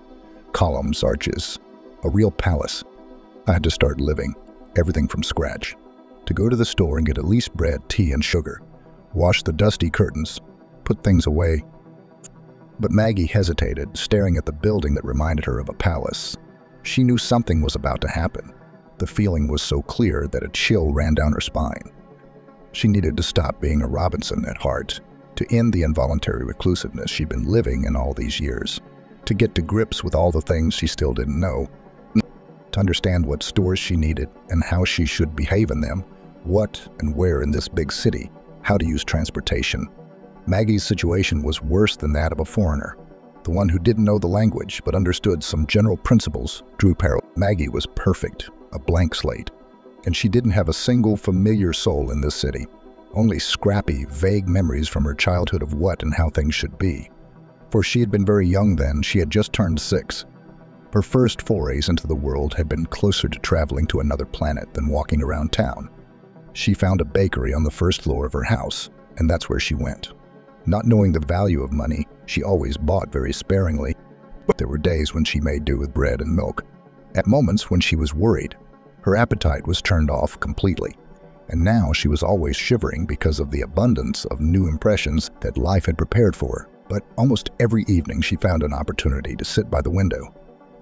columns, arches, a real palace. I had to start living, everything from scratch. To go to the store and get at least bread, tea, and sugar, wash the dusty curtains, put things away. But Maggie hesitated, staring at the building that reminded her of a palace. She knew something was about to happen. The feeling was so clear that a chill ran down her spine. She needed to stop being a Robinson at heart, to end the involuntary reclusiveness she'd been living in all these years, to get to grips with all the things she still didn't know, to understand what stores she needed and how she should behave in them, what and where in this big city, how to use transportation. Maggie's situation was worse than that of a foreigner, the one who didn't know the language but understood some general principles, drew parallels. Maggie was perfect, a blank slate, and she didn't have a single familiar soul in this city, only scrappy, vague memories from her childhood of what and how things should be. For she had been very young then, she had just turned 6. Her first forays into the world had been closer to traveling to another planet than walking around town. She found a bakery on the first floor of her house, and that's where she went. Not knowing the value of money, she always bought very sparingly, but there were days when she made do with bread and milk. At moments when she was worried, her appetite was turned off completely. And now she was always shivering because of the abundance of new impressions that life had prepared for her. But almost every evening she found an opportunity to sit by the window.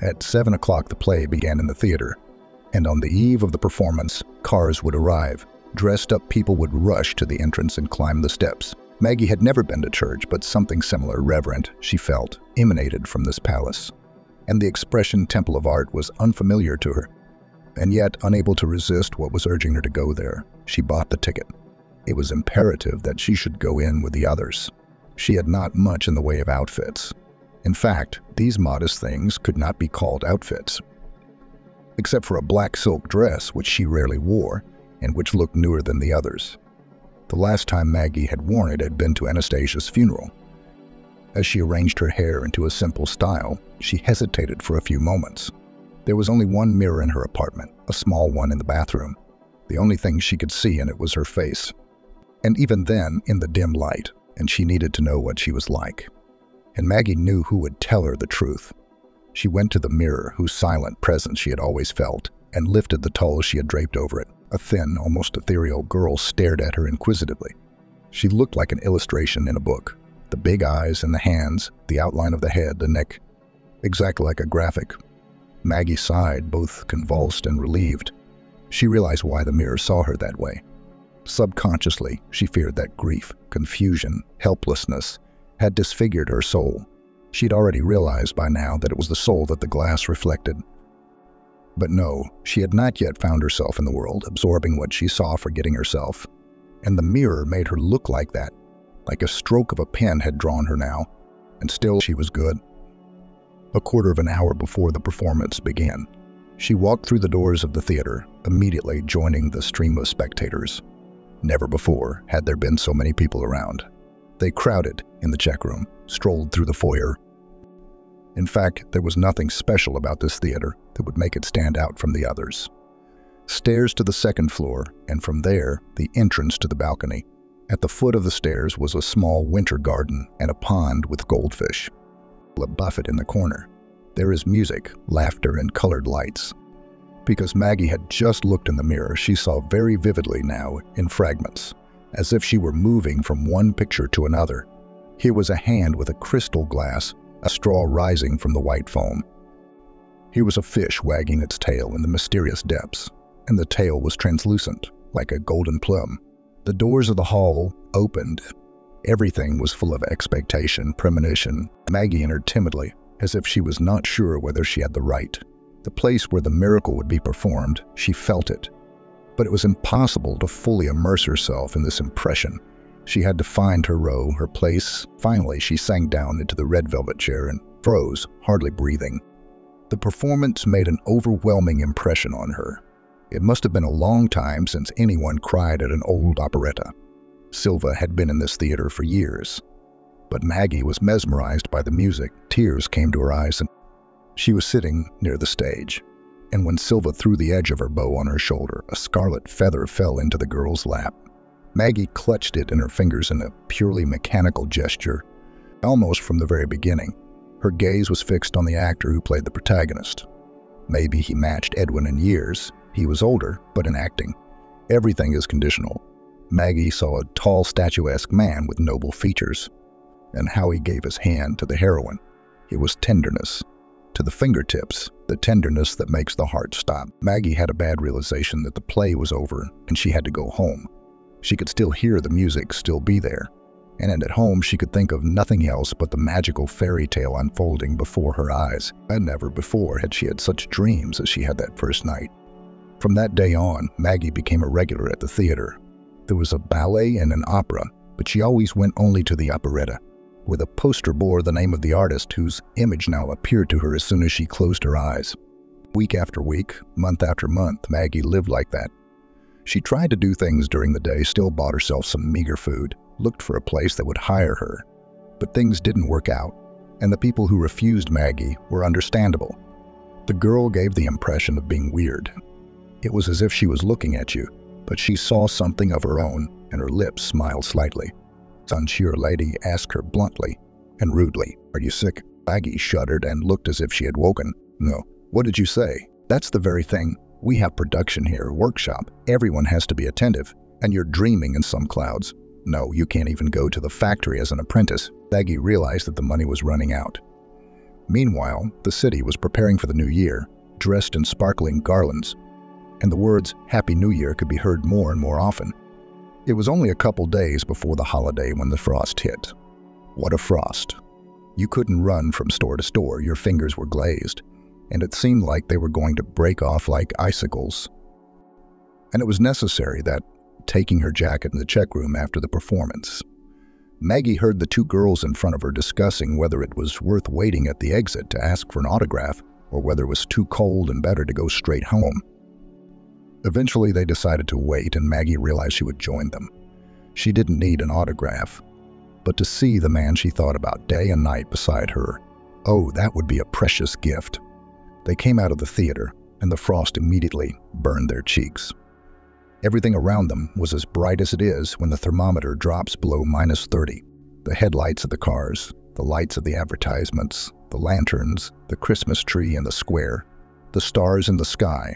At 7 o'clock the play began in the theater, and on the eve of the performance, cars would arrive. Dressed up people would rush to the entrance and climb the steps. Maggie had never been to church, but something similar, reverent, she felt, emanated from this palace. And the expression Temple of Art was unfamiliar to her. And yet, unable to resist what was urging her to go there, she bought the ticket. It was imperative that she should go in with the others. She had not much in the way of outfits. In fact, these modest things could not be called outfits, except for a black silk dress which she rarely wore and which looked newer than the others. The last time Maggie had worn it had been to Anastasia's funeral. As she arranged her hair into a simple style, she hesitated for a few moments. There was only one mirror in her apartment, a small one in the bathroom. The only thing she could see in it was her face. And even then, in the dim light, and she needed to know what she was like. And Maggie knew who would tell her the truth. She went to the mirror, whose silent presence she had always felt, and lifted the tulle she had draped over it. A thin, almost ethereal girl stared at her inquisitively. She looked like an illustration in a book. The big eyes and the hands, the outline of the head, the neck, exactly like a graphic. Maggie sighed, both convulsed and relieved. She realized why the mirror saw her that way. Subconsciously, she feared that grief, confusion, helplessness had disfigured her soul. She'd already realized by now that it was the soul that the glass reflected. But no, she had not yet found herself in the world, absorbing what she saw, forgetting herself. And the mirror made her look like that, like a stroke of a pen had drawn her now, and still she was good. A quarter of an hour before the performance began, she walked through the doors of the theater, immediately joining the stream of spectators. Never before had there been so many people around. They crowded in the check room, strolled through the foyer. In fact, there was nothing special about this theater that would make it stand out from the others. Stairs to the second floor, and from there, the entrance to the balcony. At the foot of the stairs was a small winter garden and a pond with goldfish. A buffet in the corner. There is music, laughter, and colored lights. Because Maggie had just looked in the mirror, she saw very vividly now, in fragments, as if she were moving from one picture to another. Here was a hand with a crystal glass, a straw rising from the white foam. Here was a fish wagging its tail in the mysterious depths, and the tail was translucent, like a golden plum. The doors of the hall opened. Everything was full of expectation, premonition. Maggie entered timidly, as if she was not sure whether she had the right. The place where the miracle would be performed, she felt it. But it was impossible to fully immerse herself in this impression. She had to find her row, her place. Finally, she sank down into the red velvet chair and froze, hardly breathing. The performance made an overwhelming impression on her. It must have been a long time since anyone cried at an old operetta. Silva had been in this theater for years. But Maggie was mesmerized by the music. Tears came to her eyes, and she was sitting near the stage. And when Silva threw the edge of her bow on her shoulder, a scarlet feather fell into the girl's lap. Maggie clutched it in her fingers in a purely mechanical gesture. Almost from the very beginning, her gaze was fixed on the actor who played the protagonist. Maybe he matched Edwin in years. He was older, but in acting, everything is conditional. Maggie saw a tall, statuesque man with noble features. And how he gave his hand to the heroine. It was tenderness. To the fingertips, the tenderness that makes the heart stop. Maggie had a bad realization that the play was over and she had to go home. She could still hear the music still be there. And at home she could think of nothing else but the magical fairy tale unfolding before her eyes. And never before had she had such dreams as she had that first night. From that day on, Maggie became a regular at the theater. There was a ballet and an opera, but she always went only to the operetta, where the poster bore the name of the artist whose image now appeared to her as soon as she closed her eyes. Week after week, month after month, Maggie lived like that. She tried to do things during the day, still bought herself some meager food, looked for a place that would hire her. But things didn't work out, and the people who refused Maggie were understandable. The girl gave the impression of being weird. It was as if she was looking at you, but she saw something of her own, and her lips smiled slightly. Some unsure lady asked her bluntly and rudely, "Are you sick?" Maggie shuddered and looked as if she had woken. "No." "What did you say?" "That's the very thing. We have production here, workshop. Everyone has to be attentive. And you're dreaming in some clouds. No, you can't even go to the factory as an apprentice. Maggie realized that the money was running out. Meanwhile, the city was preparing for the new year, dressed in sparkling garlands, and the words Happy New Year could be heard more and more often. It was only a couple days before the holiday when the frost hit. What a frost! You couldn't run from store to store, your fingers were glazed, and it seemed like they were going to break off like icicles. And it was necessary that, taking her jacket in the check room after the performance, Maggie heard the two girls in front of her discussing whether it was worth waiting at the exit to ask for an autograph or whether it was too cold and better to go straight home. Eventually, they decided to wait, and Maggie realized she would join them. She didn't need an autograph, but to see the man she thought about day and night beside her. Oh, that would be a precious gift. They came out of the theater, and the frost immediately burned their cheeks. Everything around them was as bright as it is when the thermometer drops below -30. The headlights of the cars, the lights of the advertisements, the lanterns, the Christmas tree in the square, the stars in the sky.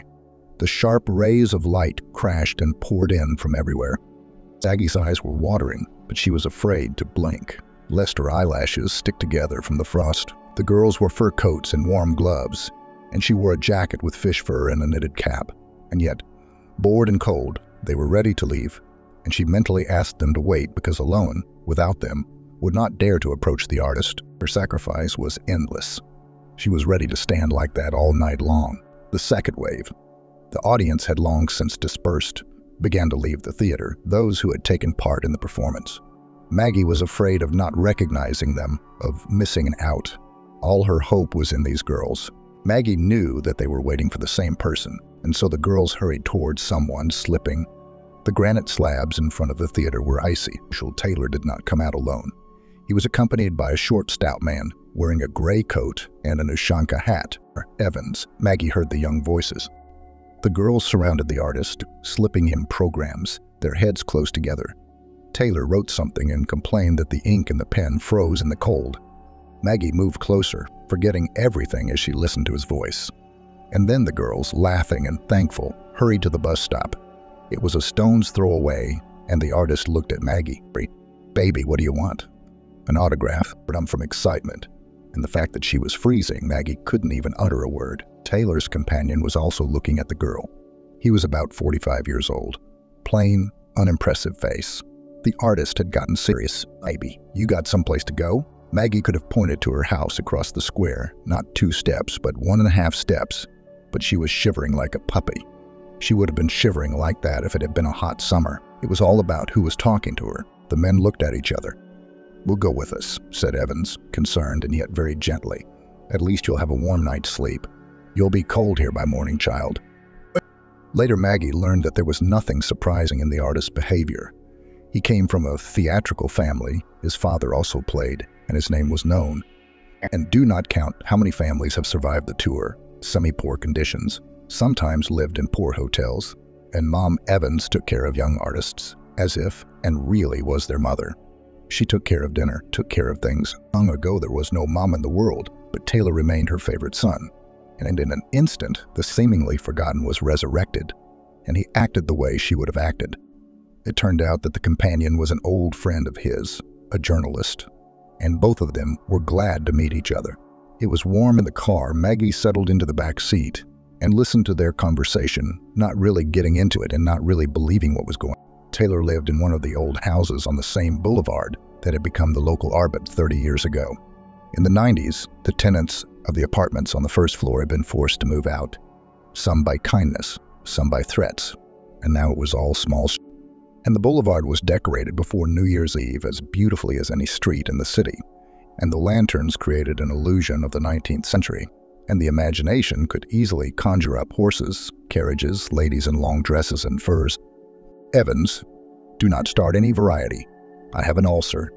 The sharp rays of light crashed and poured in from everywhere. Maggie's eyes were watering, but she was afraid to blink, lest her eyelashes stick together from the frost. The girls wore fur coats and warm gloves, and she wore a jacket with fish fur and a knitted cap. And yet, bored and cold, they were ready to leave, and she mentally asked them to wait because alone, without them, would not dare to approach the artist. Her sacrifice was endless. She was ready to stand like that all night long. The second wave. The audience had long since dispersed, began to leave the theater, those who had taken part in the performance. Maggie was afraid of not recognizing them, of missing out. All her hope was in these girls. Maggie knew that they were waiting for the same person, and so the girls hurried towards someone, slipping. The granite slabs in front of the theater were icy. Taylor did not come out alone. He was accompanied by a short, stout man, wearing a gray coat and an Ushanka hat. Evans. Maggie heard the young voices. The girls surrounded the artist, slipping him programs, their heads close together. Taylor wrote something and complained that the ink in the pen froze in the cold. Maggie moved closer, forgetting everything as she listened to his voice. And then the girls, laughing and thankful, hurried to the bus stop. It was a stone's throw away, and the artist looked at Maggie. "Baby, what do you want?" "An autograph." From excitement, and the fact that she was freezing, Maggie couldn't even utter a word. Taylor's companion was also looking at the girl. He was about 45 years old. Plain, unimpressive face. The artist had gotten serious. "Baby, you got someplace to go?" Maggie could have pointed to her house across the square, not 2 steps, but 1.5 steps, but she was shivering like a puppy. She would have been shivering like that if it had been a hot summer. It was all about who was talking to her. The men looked at each other. "We'll go with us," said Evans, concerned and yet very gently. "At least you'll have a warm night's sleep. You'll be cold here by morning, child." Later, Maggie learned that there was nothing surprising in the artist's behavior. He came from a theatrical family. His father also played, and his name was known. And do not count how many families have survived the tour, semi-poor conditions, sometimes lived in poor hotels, and Mom Evans took care of young artists, as if, and really was their mother. She took care of dinner, took care of things. Long ago there was no mom in the world, but Taylor remained her favorite son. And in an instant, the seemingly forgotten was resurrected, and he acted the way she would have acted. It turned out that the companion was an old friend of his, a journalist, and both of them were glad to meet each other. It was warm in the car. Maggie settled into the back seat and listened to their conversation, not really getting into it and not really believing what was going on. Taylor lived in one of the old houses on the same boulevard that had become the local Arbet 30 years ago. In the 90s, the tenants of the apartments on the first floor had been forced to move out, some by kindness, some by threats, and now it was all small. And the boulevard was decorated before New Year's Eve as beautifully as any street in the city, and the lanterns created an illusion of the 19th century, and the imagination could easily conjure up horses, carriages, ladies in long dresses and furs. "Evans, do not start any variety. I have an ulcer,"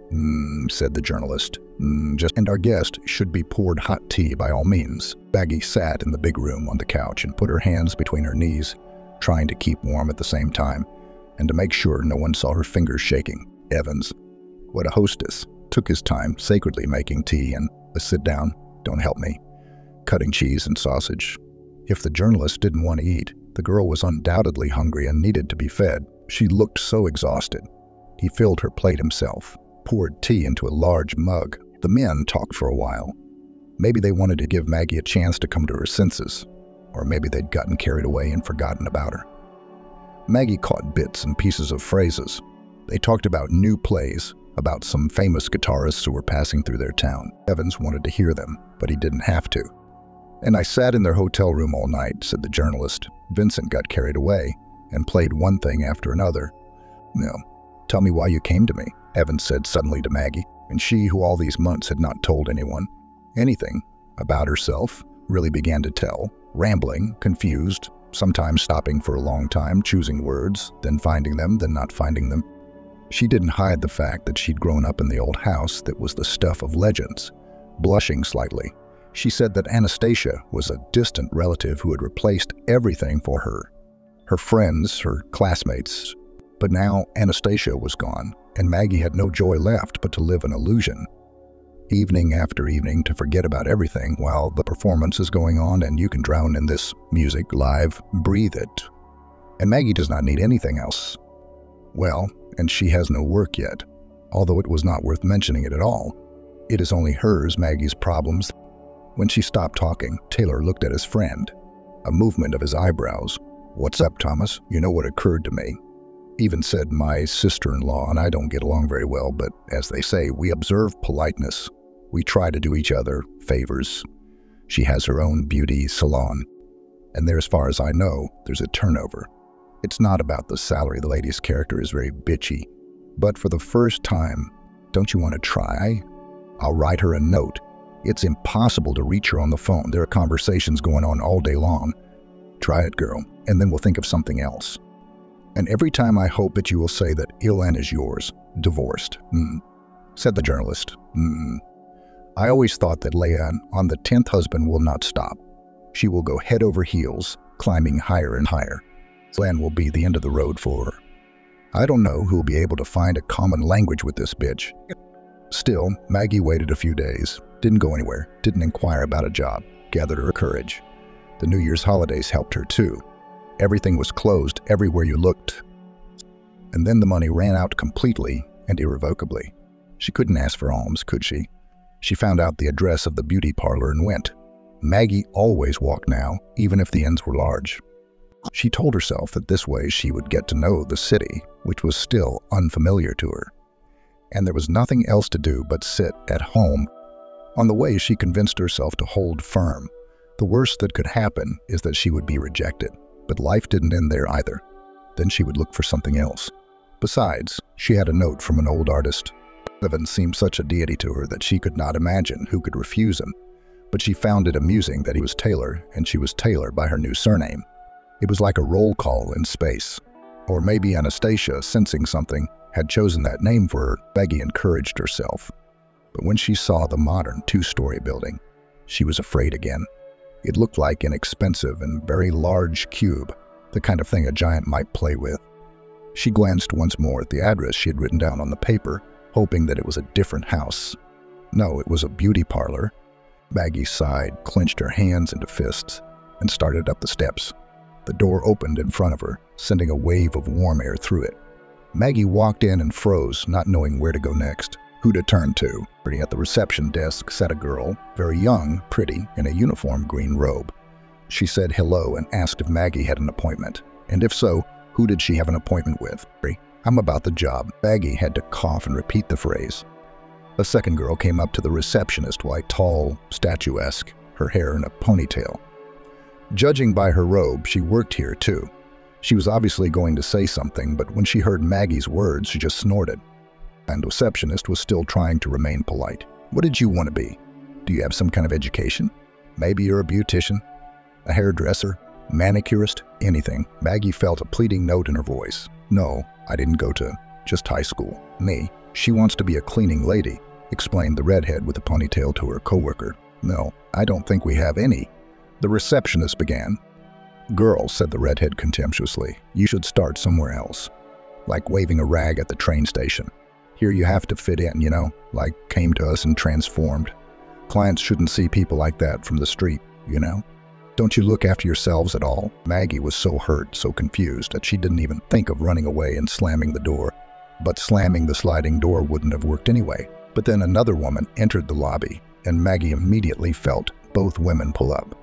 said the journalist. And our guest should be poured hot tea by all means." Maggie sat in the big room on the couch and put her hands between her knees, trying to keep warm at the same time, and to make sure no one saw her fingers shaking. Evans, what a hostess, took his time, sacredly making tea and, "Sit down, don't help me," cutting cheese and sausage. If the journalist didn't want to eat, The girl was undoubtedly hungry and needed to be fed. She looked so exhausted. He filled her plate himself, poured tea into a large mug. The men talked for a while. Maybe they wanted to give Maggie a chance to come to her senses, or maybe they'd gotten carried away and forgotten about her. Maggie caught bits and pieces of phrases. They talked about new plays, about some famous guitarists who were passing through their town. Evans wanted to hear them, but he didn't have to. "And I sat in their hotel room all night," said the journalist. "Vincent got carried away and played one thing after another." "No, tell me why you came to me," Evans said suddenly to Maggie, and she, who all these months had not told anyone anything about herself, really began to tell, rambling, confused, sometimes stopping for a long time, choosing words, then finding them, then not finding them. She didn't hide the fact that she'd grown up in the old house that was the stuff of legends. Blushing slightly, she said that Anastasia was a distant relative who had replaced everything for her. Her friends, her classmates. But now Anastasia was gone, and Maggie had no joy left but to live an illusion. Evening after evening to forget about everything while the performance is going on and you can drown in this music, live, breathe it. And Maggie does not need anything else. Well, and she has no work yet, although it was not worth mentioning it at all. It is only hers, Maggie's problems. When she stopped talking, Taylor looked at his friend, a movement of his eyebrows. "What's up, Thomas? You know what occurred to me?" Even said, "My sister-in-law and I don't get along very well, but as they say, we observe politeness. We try to do each other favors. She has her own beauty salon, and there, as far as I know, there's a turnover. It's not about the salary. The lady's character is very bitchy. But for the first time, don't you want to try? I'll write her a note. It's impossible to reach her on the phone. There are conversations going on all day long. Try it, girl, and then we'll think of something else. And every time I hope that you will say that Ilan is yours, divorced." Said the journalist. "I always thought that Leanne, on the 10th husband, will not stop. She will go head over heels, climbing higher and higher. Leanne will be the end of the road for her. I don't know who will be able to find a common language with this bitch." Still, Maggie waited a few days, didn't go anywhere, didn't inquire about a job, gathered her courage. The New Year's holidays helped her too. Everything was closed everywhere you looked. And then the money ran out completely and irrevocably. She couldn't ask for alms, could she? She found out the address of the beauty parlor and went. Maggie always walked now, even if the ends were large. She told herself that this way she would get to know the city, which was still unfamiliar to her. And there was nothing else to do but sit at home. On the way, she convinced herself to hold firm. The worst that could happen is that she would be rejected. But life didn't end there either. Then she would look for something else. Besides, she had a note from an old artist. Evans seemed such a deity to her that she could not imagine who could refuse him. But she found it amusing that he was Taylor, and she was Taylor by her new surname. It was like a roll call in space. Or maybe Anastasia, sensing something, had chosen that name for her. Maggie encouraged herself. But when she saw the modern two-story building, she was afraid again. It looked like an expensive and very large cube, the kind of thing a giant might play with. She glanced once more at the address she had written down on the paper, hoping that it was a different house. No, it was a beauty parlor. Maggie sighed, clenched her hands into fists, and started up the steps. The door opened in front of her, sending a wave of warm air through it. Maggie walked in and froze, not knowing where to go next, who to turn to. At the reception desk sat a girl, very young, pretty, in a uniform green robe. She said hello and asked if Maggie had an appointment, and if so, who did she have an appointment with? "I'm about the job." Maggie had to cough and repeat the phrase. A second girl came up to the receptionist, white, tall, statuesque, her hair in a ponytail. Judging by her robe, she worked here too. She was obviously going to say something, but when she heard Maggie's words, she just snorted. And the receptionist was still trying to remain polite. "What did you want to be? Do you have some kind of education? Maybe you're a beautician, a hairdresser, manicurist, anything." Maggie felt a pleading note in her voice. "No, I didn't go to just high school." "Me, she wants to be a cleaning lady," explained the redhead with a ponytail to her coworker. "No, I don't think we have any." The receptionist began. "Girl," said the redhead contemptuously, "you should start somewhere else. Like waving a rag at the train station. Here you have to fit in, you know, like came to us and transformed. Clients shouldn't see people like that from the street, you know." Don't you look after yourselves at all? Maggie was so hurt, so confused, that she didn't even think of running away and slamming the door. But slamming the sliding door wouldn't have worked anyway. But then another woman entered the lobby, and Maggie immediately felt both women pull up.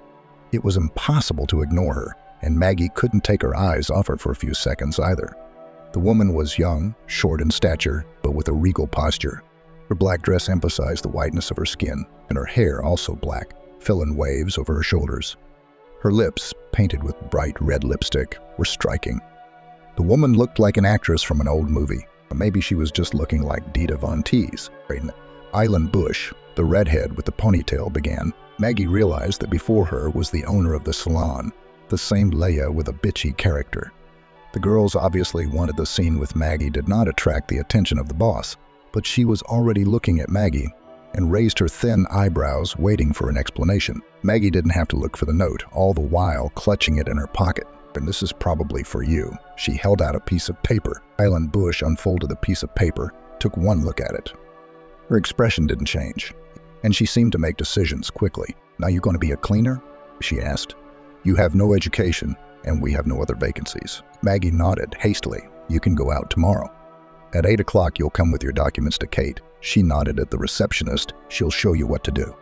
It was impossible to ignore her, and Maggie couldn't take her eyes off her for a few seconds either. The woman was young, short in stature, but with a regal posture. Her black dress emphasized the whiteness of her skin, and her hair, also black, fell in waves over her shoulders. Her lips, painted with bright red lipstick, were striking. The woman looked like an actress from an old movie. Or maybe she was just looking like Dita Von Teese. Island Bush, the redhead with the ponytail, began. Maggie realized that before her was the owner of the salon, the same Leia with a bitchy character. The girls obviously wanted the scene with Maggie did not attract the attention of the boss, but she was already looking at Maggie and raised her thin eyebrows, waiting for an explanation. Maggie didn't have to look for the note, all the while clutching it in her pocket. And this is probably for you. She held out a piece of paper. Island Bush unfolded the piece of paper, took one look at it. Her expression didn't change, and she seemed to make decisions quickly. Now you going to be a cleaner? She asked. You have no education, and we have no other vacancies. Maggie nodded hastily. You can go out tomorrow. At 8 o'clock, you'll come with your documents to Kate. She nodded at the receptionist. She'll show you what to do.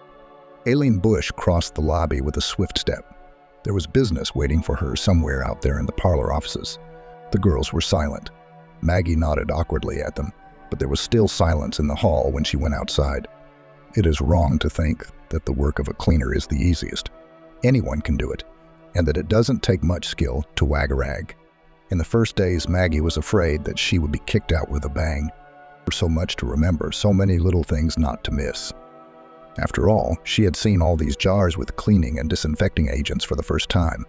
Aileen Bush crossed the lobby with a swift step. There was business waiting for her somewhere out there in the parlor offices. The girls were silent. Maggie nodded awkwardly at them, but there was still silence in the hall when she went outside. It is wrong to think that the work of a cleaner is the easiest. Anyone can do it, and that it doesn't take much skill to wag a rag. In the first days, Maggie was afraid that she would be kicked out with a bang. So much to remember, so many little things not to miss. After all, she had seen all these jars with cleaning and disinfecting agents for the first time.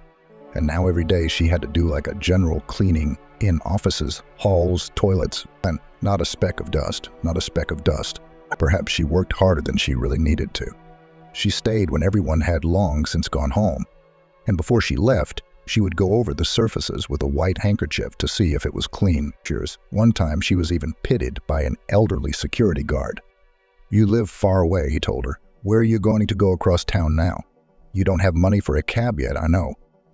And now every day she had to do like a general cleaning in offices, halls, toilets, and not a speck of dust, not a speck of dust. Perhaps she worked harder than she really needed to. She stayed when everyone had long since gone home. And before she left, she would go over the surfaces with a white handkerchief to see if it was clean. One time she was even pitted by an elderly security guard. You live far away, he told her. Where are you going to go across town now? You don't have money for a cab yet, I know.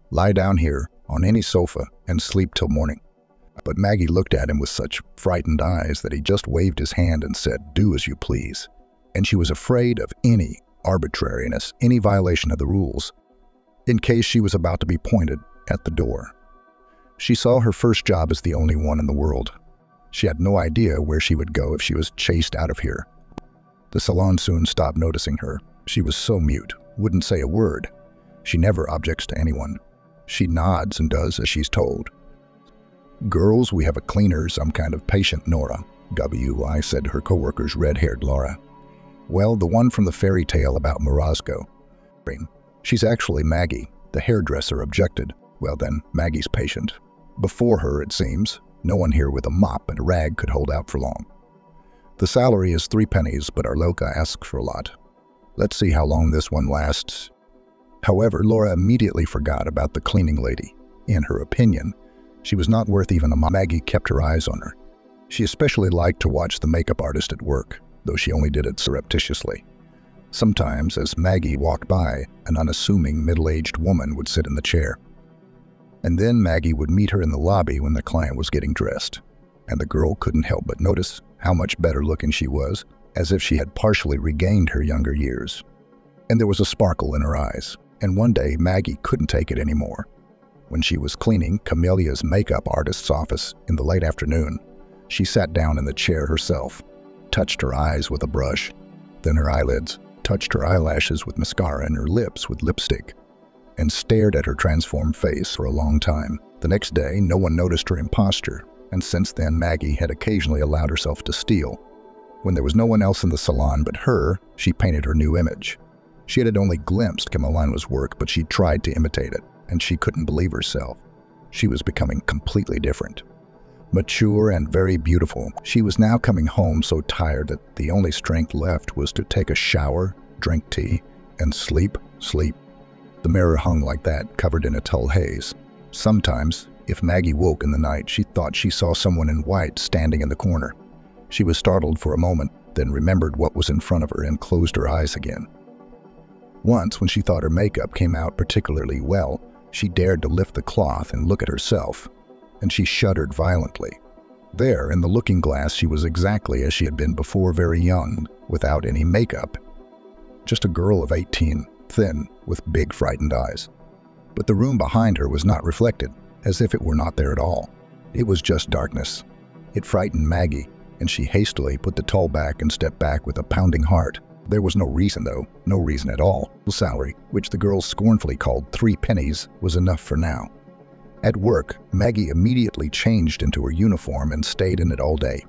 Lie down here on any sofa and sleep till morning. But Maggie looked at him with such frightened eyes that he just waved his hand and said, do as you please. And she was afraid of any arbitrariness, any violation of the rules, in case she was about to be pointed at the door. She saw her first job as the only one in the world. She had no idea where she would go if she was chased out of here. The salon soon stopped noticing her. She was so mute, wouldn't say a word. She never objects to anyone. She nods and does as she's told. Girls, we have a cleaner, some kind of patient, Nora. W.I. said to her co-worker's red-haired Laura. Well, the one from the fairy tale about Morozko. She's actually Maggie, the hairdresser objected. Well then, Maggie's patient. Before her, it seems, no one here with a mop and a rag could hold out for long. The salary is 3 pennies, but our Loca asks for a lot. Let's see how long this one lasts. However, Laura immediately forgot about the cleaning lady. In her opinion, she was not worth even a mop. Maggie kept her eyes on her. She especially liked to watch the makeup artist at work, though she only did it surreptitiously. Sometimes, as Maggie walked by, an unassuming middle-aged woman would sit in the chair. And then Maggie would meet her in the lobby when the client was getting dressed, and the girl couldn't help but notice how much better looking she was, as if she had partially regained her younger years. And there was a sparkle in her eyes, and one day Maggie couldn't take it anymore. When she was cleaning Camelia's makeup artist's office in the late afternoon, she sat down in the chair herself, touched her eyes with a brush, then her eyelids, touched her eyelashes with mascara and her lips with lipstick, and stared at her transformed face for a long time. The next day, no one noticed her imposture, and since then Maggie had occasionally allowed herself to steal. When there was no one else in the salon but her, she painted her new image. She had only glimpsed Camelia's work, but she tried to imitate it, and she couldn't believe herself. She was becoming completely different. Mature and very beautiful, she was now coming home so tired that the only strength left was to take a shower, drink tea, and sleep. The mirror hung like that, covered in a dull haze. Sometimes, if Maggie woke in the night, she thought she saw someone in white standing in the corner. She was startled for a moment, then remembered what was in front of her and closed her eyes again. Once, when she thought her makeup came out particularly well, she dared to lift the cloth and look at herself, and she shuddered violently. There, in the looking glass, she was exactly as she had been before, very young, without any makeup. Just a girl of 18, thin, with big frightened eyes. But the room behind her was not reflected, as if it were not there at all. It was just darkness. It frightened Maggie, and she hastily put the towel back and stepped back with a pounding heart. There was no reason, though, no reason at all. The salary, which the girls scornfully called 3 pennies, was enough for now. At work, Maggie immediately changed into her uniform and stayed in it all day.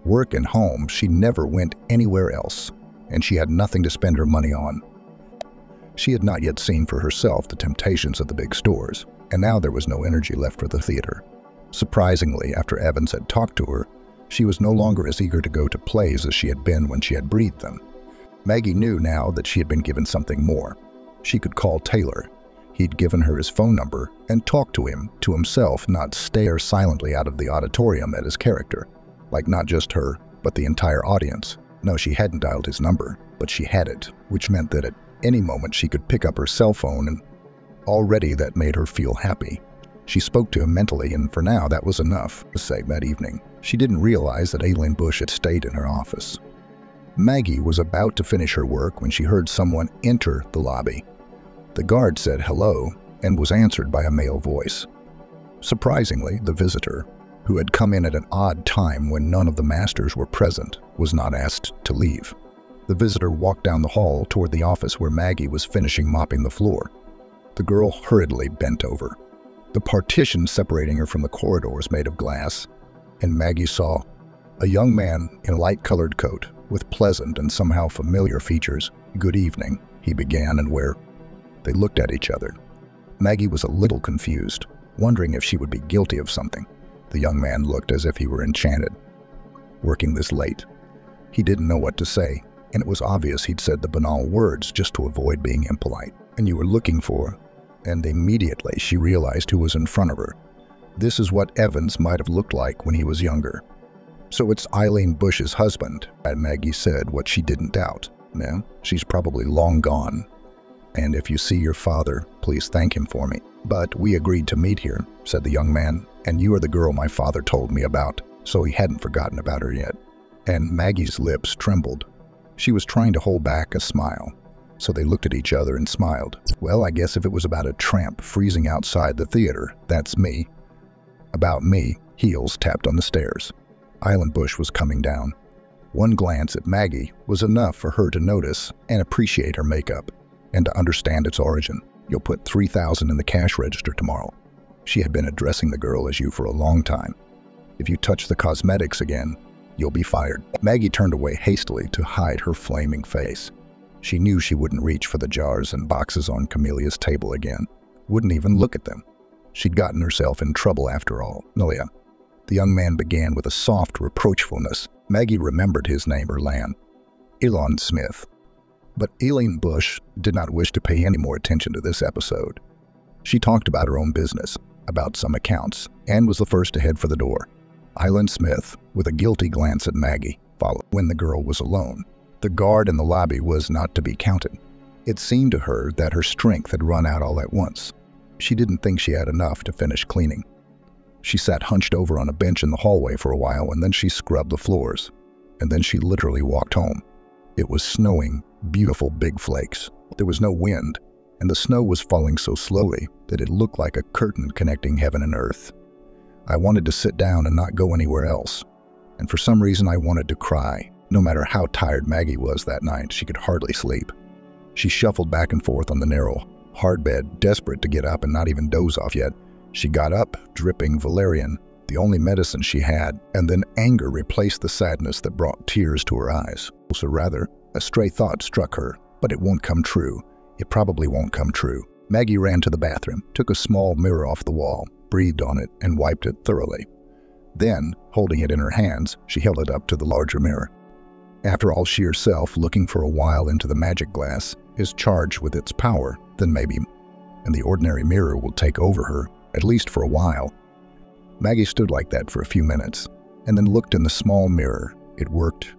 Work and home, she never went anywhere else, and she had nothing to spend her money on. She had not yet seen for herself the temptations of the big stores, and now there was no energy left for the theater. Surprisingly, after Evans had talked to her, she was no longer as eager to go to plays as she had been when she had breathed them. Maggie knew now that she had been given something more. She could call Taylor. He'd given her his phone number and talk to him, to himself, not stare silently out of the auditorium at his character, like not just her, but the entire audience. No, she hadn't dialed his number, but she had it, which meant that at any moment she could pick up her cell phone, and already that made her feel happy. She spoke to him mentally, and for now that was enough to say that evening. She didn't realize that Aileen Bush had stayed in her office. Maggie was about to finish her work when she heard someone enter the lobby. The guard said hello and was answered by a male voice. Surprisingly, the visitor, who had come in at an odd time when none of the masters were present, was not asked to leave. The visitor walked down the hall toward the office where Maggie was finishing mopping the floor. The girl hurriedly bent over. The partition separating her from the corridor was made of glass, and Maggie saw a young man in a light-colored coat with pleasant and somehow familiar features. "Good evening," he began, and where they looked at each other. Maggie was a little confused, wondering if she would be guilty of something. The young man looked as if he were enchanted. Working this late. He didn't know what to say, and it was obvious he'd said the banal words just to avoid being impolite. "And you were looking for..." And immediately she realized who was in front of her. This is what Evans might have looked like when he was younger. "So it's Aileen Bush's husband," and Maggie said what she didn't doubt. "No, she's probably long gone. And if you see your father, please thank him for me." "But we agreed to meet here," said the young man, "and you are the girl my father told me about." So he hadn't forgotten about her yet. And Maggie's lips trembled. She was trying to hold back a smile. So they looked at each other and smiled. "Well, I guess if it was about a tramp freezing outside the theater, that's me." About me, heels tapped on the stairs. Aileen Bush was coming down. One glance at Maggie was enough for her to notice and appreciate her makeup, and to understand its origin. "You'll put $3,000 in the cash register tomorrow." She had been addressing the girl as you for a long time. "If you touch the cosmetics again, you'll be fired." Maggie turned away hastily to hide her flaming face. She knew she wouldn't reach for the jars and boxes on Camelia's table again. Wouldn't even look at them. She'd gotten herself in trouble after all. "Nolia," the young man began with a soft reproachfulness. Maggie remembered his name, Erlan. Elon Smith. But Aileen Bush did not wish to pay any more attention to this episode. She talked about her own business, about some accounts, and was the first to head for the door. Aileen Smith, with a guilty glance at Maggie, followed when the girl was alone. The guard in the lobby was not to be counted. It seemed to her that her strength had run out all at once. She didn't think she had enough to finish cleaning. She sat hunched over on a bench in the hallway for a while, and then she scrubbed the floors. And then she literally walked home. It was snowing, beautiful big flakes. There was no wind, and the snow was falling so slowly that it looked like a curtain connecting heaven and earth. I wanted to sit down and not go anywhere else. And for some reason I wanted to cry. No matter how tired Maggie was that night, she could hardly sleep. She shuffled back and forth on the narrow, hard bed, desperate to get up and not even doze off yet. She got up, dripping valerian, the only medicine she had, and then anger replaced the sadness that brought tears to her eyes. So rather, a stray thought struck her, but it won't come true. It probably won't come true. Maggie ran to the bathroom, took a small mirror off the wall, breathed on it, and wiped it thoroughly. Then, holding it in her hands, she held it up to the larger mirror. After all, she herself, looking for a while into the magic glass, is charged with its power, then maybe, and the ordinary mirror will take over her, at least for a while. Maggie stood like that for a few minutes, and then looked in the small mirror. It worked.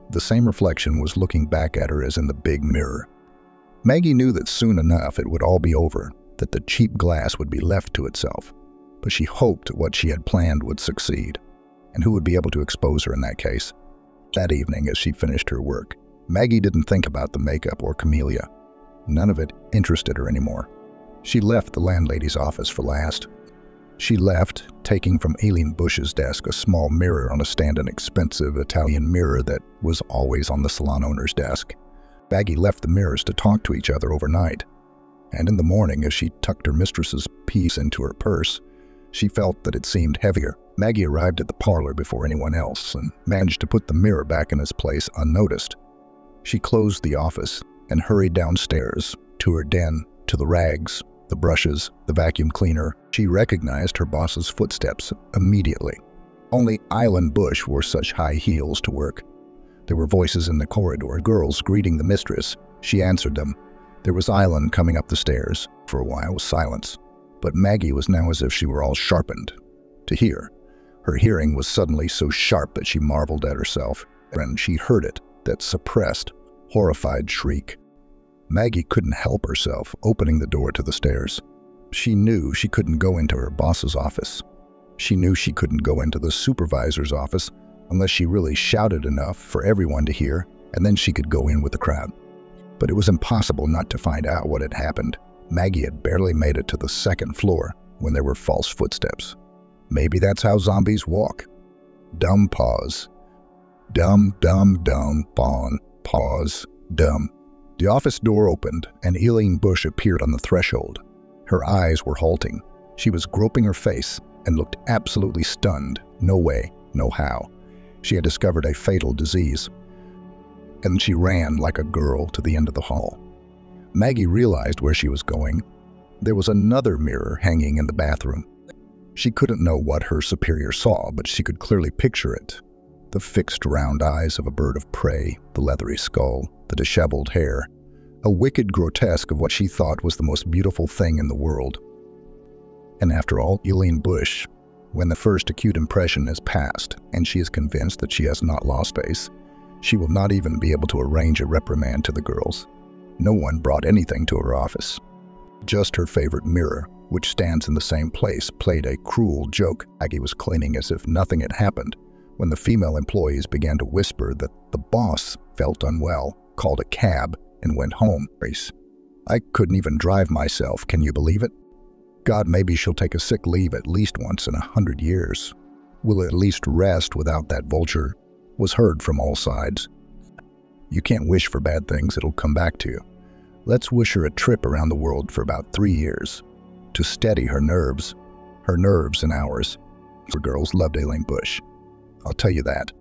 The same reflection was looking back at her as in the big mirror. Maggie knew that soon enough it would all be over, that the cheap glass would be left to itself. But she hoped what she had planned would succeed. And who would be able to expose her in that case? That evening, as she finished her work, Maggie didn't think about the makeup or camellia. None of it interested her anymore. She left the landlady's office for last. She left, taking from Aileen Bush's desk a small mirror on a stand, an expensive Italian mirror that was always on the salon owner's desk. Maggie left the mirrors to talk to each other overnight. And in the morning, as she tucked her mistress's piece into her purse, she felt that it seemed heavier. Maggie arrived at the parlor before anyone else and managed to put the mirror back in its place unnoticed. She closed the office and hurried downstairs to her den, to the rags, the brushes, the vacuum cleaner. She recognized her boss's footsteps immediately. Only Aileen Bush wore such high heels to work. There were voices in the corridor, girls greeting the mistress. She answered them. There was Aileen coming up the stairs. For a while was silence. But Maggie was now as if she were all sharpened to hear. Her hearing was suddenly so sharp that she marveled at herself, and she heard it, that suppressed, horrified shriek. Maggie couldn't help herself, opening the door to the stairs. She knew she couldn't go into her boss's office. She knew she couldn't go into the supervisor's office unless she really shouted enough for everyone to hear, and then she could go in with the crowd. But it was impossible not to find out what had happened. Maggie had barely made it to the second floor when there were false footsteps. Maybe that's how zombies walk. Dumb pause. Dumb, dumb, dumb, pawn, pause, dumb. The office door opened and Aileen Bush appeared on the threshold. Her eyes were halting. She was groping her face and looked absolutely stunned. No way, no how. She had discovered a fatal disease. And she ran like a girl to the end of the hall. Maggie realized where she was going. There was another mirror hanging in the bathroom. She couldn't know what her superior saw, but she could clearly picture it. The fixed round eyes of a bird of prey, the leathery skull, the disheveled hair, a wicked grotesque of what she thought was the most beautiful thing in the world. And after all, Aileen Bush, when the first acute impression is past and she is convinced that she has not lost face, she will not even be able to arrange a reprimand to the girls. No one brought anything to her office. Just her favorite mirror, which stands in the same place, played a cruel joke. Maggie was cleaning as if nothing had happened when the female employees began to whisper that the boss felt unwell, called a cab, and went home. I couldn't even drive myself, can you believe it? God, maybe she'll take a sick leave at least once in 100 years. We'll at least rest without that vulture, was heard from all sides. You can't wish for bad things, it'll come back to you. Let's wish her a trip around the world for about 3 years, to steady her nerves and ours. The girls loved Aileen Bush. I'll tell you that.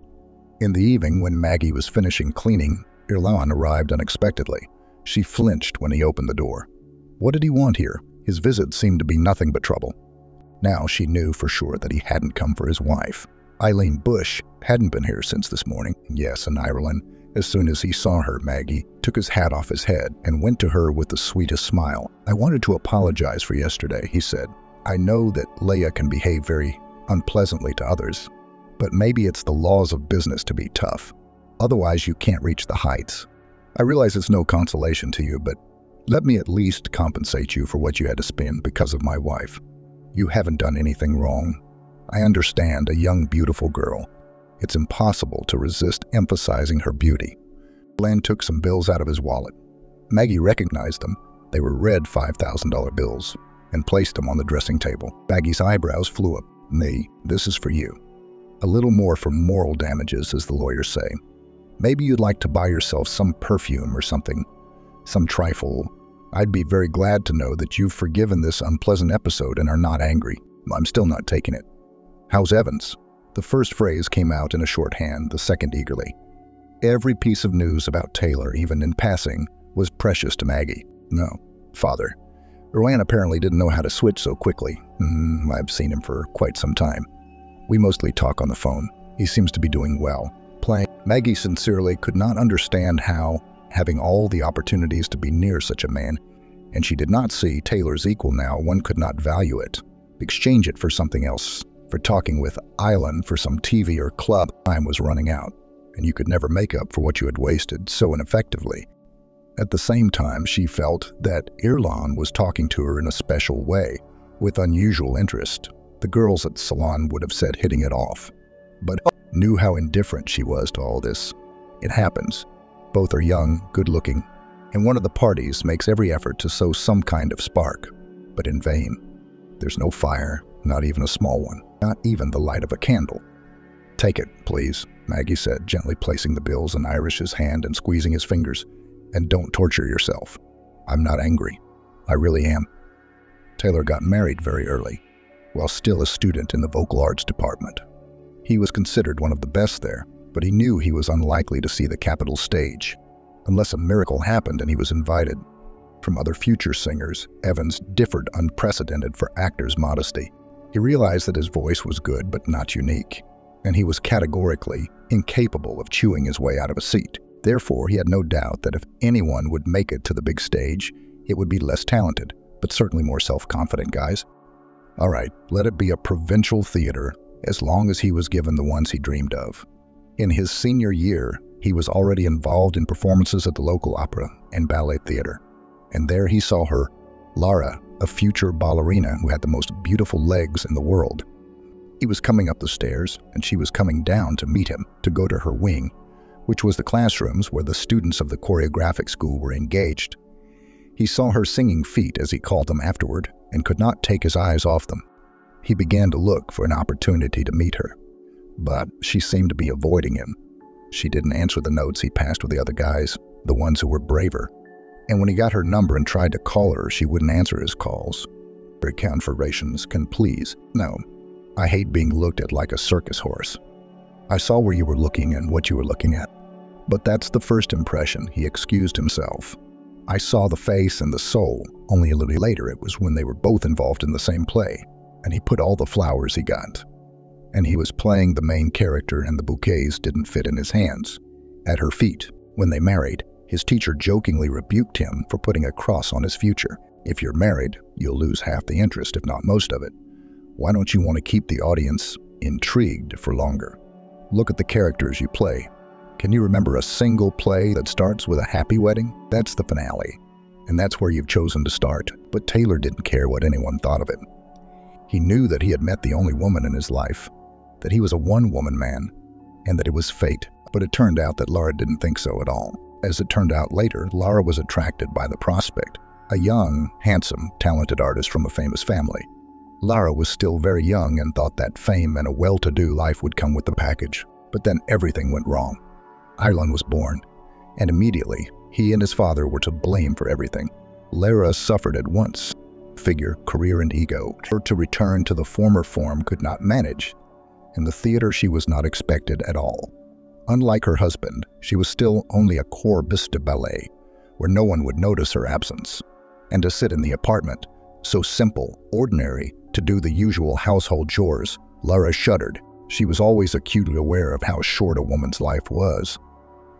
In the evening, when Maggie was finishing cleaning, Irlan arrived unexpectedly. She flinched when he opened the door. What did he want here? His visit seemed to be nothing but trouble. Now she knew for sure that he hadn't come for his wife. Aileen Bush hadn't been here since this morning. Yes, and Ireland, as soon as he saw her, Maggie took his hat off his head and went to her with the sweetest smile. I wanted to apologize for yesterday, he said. I know that Leah can behave very unpleasantly to others, but maybe it's the laws of business to be tough. Otherwise, you can't reach the heights. I realize it's no consolation to you, but let me at least compensate you for what you had to spend because of my wife. You haven't done anything wrong. I understand, a young, beautiful girl. It's impossible to resist emphasizing her beauty. Glenn took some bills out of his wallet. Maggie recognized them. They were red $5,000 bills, and placed them on the dressing table. Maggie's eyebrows flew up. This is for you. A little more for moral damages, as the lawyers say. Maybe you'd like to buy yourself some perfume or something, some trifle. I'd be very glad to know that you've forgiven this unpleasant episode and are not angry. I'm still not taking it. How's Evans? The first phrase came out in a shorthand, the second eagerly. Every piece of news about Taylor, even in passing, was precious to Maggie. No, Father. Rowan apparently didn't know how to switch so quickly. I've seen him for quite some time. We mostly talk on the phone. He seems to be doing well. Playing. Maggie sincerely could not understand how, having all the opportunities to be near such a man, and she did not see Taylor's equal now, one could not value it. Exchange it for something else. For talking with Aileen for some TV or club, time was running out, and you could never make up for what you had wasted so ineffectively. At the same time, she felt that Irlan was talking to her in a special way, with unusual interest. The girls at the salon would have said hitting it off, but knew how indifferent she was to all this. It happens. Both are young, good-looking, and one of the parties makes every effort to sow some kind of spark, but in vain. There's no fire, not even a small one, not even the light of a candle. "Take it, please," Maggie said, gently placing the bills in Irish's hand and squeezing his fingers. "And don't torture yourself. I'm not angry. I really am." Taylor got married very early, while still a student in the vocal arts department. He was considered one of the best there, but he knew he was unlikely to see the capital stage, unless a miracle happened and he was invited. From other future singers, Evans differed unprecedented for actors' modesty. He realized that his voice was good but not unique, and he was categorically incapable of chewing his way out of a seat. Therefore, he had no doubt that if anyone would make it to the big stage, it would be less talented, but certainly more self-confident guys. All right, let it be a provincial theater, as long as he was given the ones he dreamed of. In his senior year, he was already involved in performances at the local opera and ballet theater. And there he saw her, Lara, a future ballerina who had the most beautiful legs in the world. He was coming up the stairs, and she was coming down to meet him, to go to her wing, which was the classrooms where the students of the choreographic school were engaged. He saw her singing feet, as he called them afterward, and could not take his eyes off them. He began to look for an opportunity to meet her, but she seemed to be avoiding him. She didn't answer the notes he passed with the other guys, the ones who were braver. And when he got her number and tried to call her, she wouldn't answer his calls. Her conversations can please. No, I hate being looked at like a circus horse. I saw where you were looking and what you were looking at. But that's the first impression, he excused himself. I saw the face and the soul. Only a little later it was when they were both involved in the same play, and he put all the flowers he got. And he was playing the main character and the bouquets didn't fit in his hands. At her feet, when they married, his teacher jokingly rebuked him for putting a cross on his future. If you're married, you'll lose half the interest, if not most of it. Why don't you want to keep the audience intrigued for longer? Look at the characters you play. Can you remember a single play that starts with a happy wedding? That's the finale, and that's where you've chosen to start. But Taylor didn't care what anyone thought of it. He knew that he had met the only woman in his life, that he was a one-woman man, and that it was fate. But it turned out that Lara didn't think so at all. As it turned out later, Lara was attracted by the prospect, a young, handsome, talented artist from a famous family. Lara was still very young and thought that fame and a well-to-do life would come with the package. But then everything went wrong. Ireland was born, and immediately, he and his father were to blame for everything. Lara suffered at once. Figure, career, and ego. Her to return to the former form could not manage. In the theater, she was not expected at all. Unlike her husband, she was still only a corps de ballet, where no one would notice her absence. And to sit in the apartment, so simple, ordinary, to do the usual household chores, Lara shuddered. She was always acutely aware of how short a woman's life was.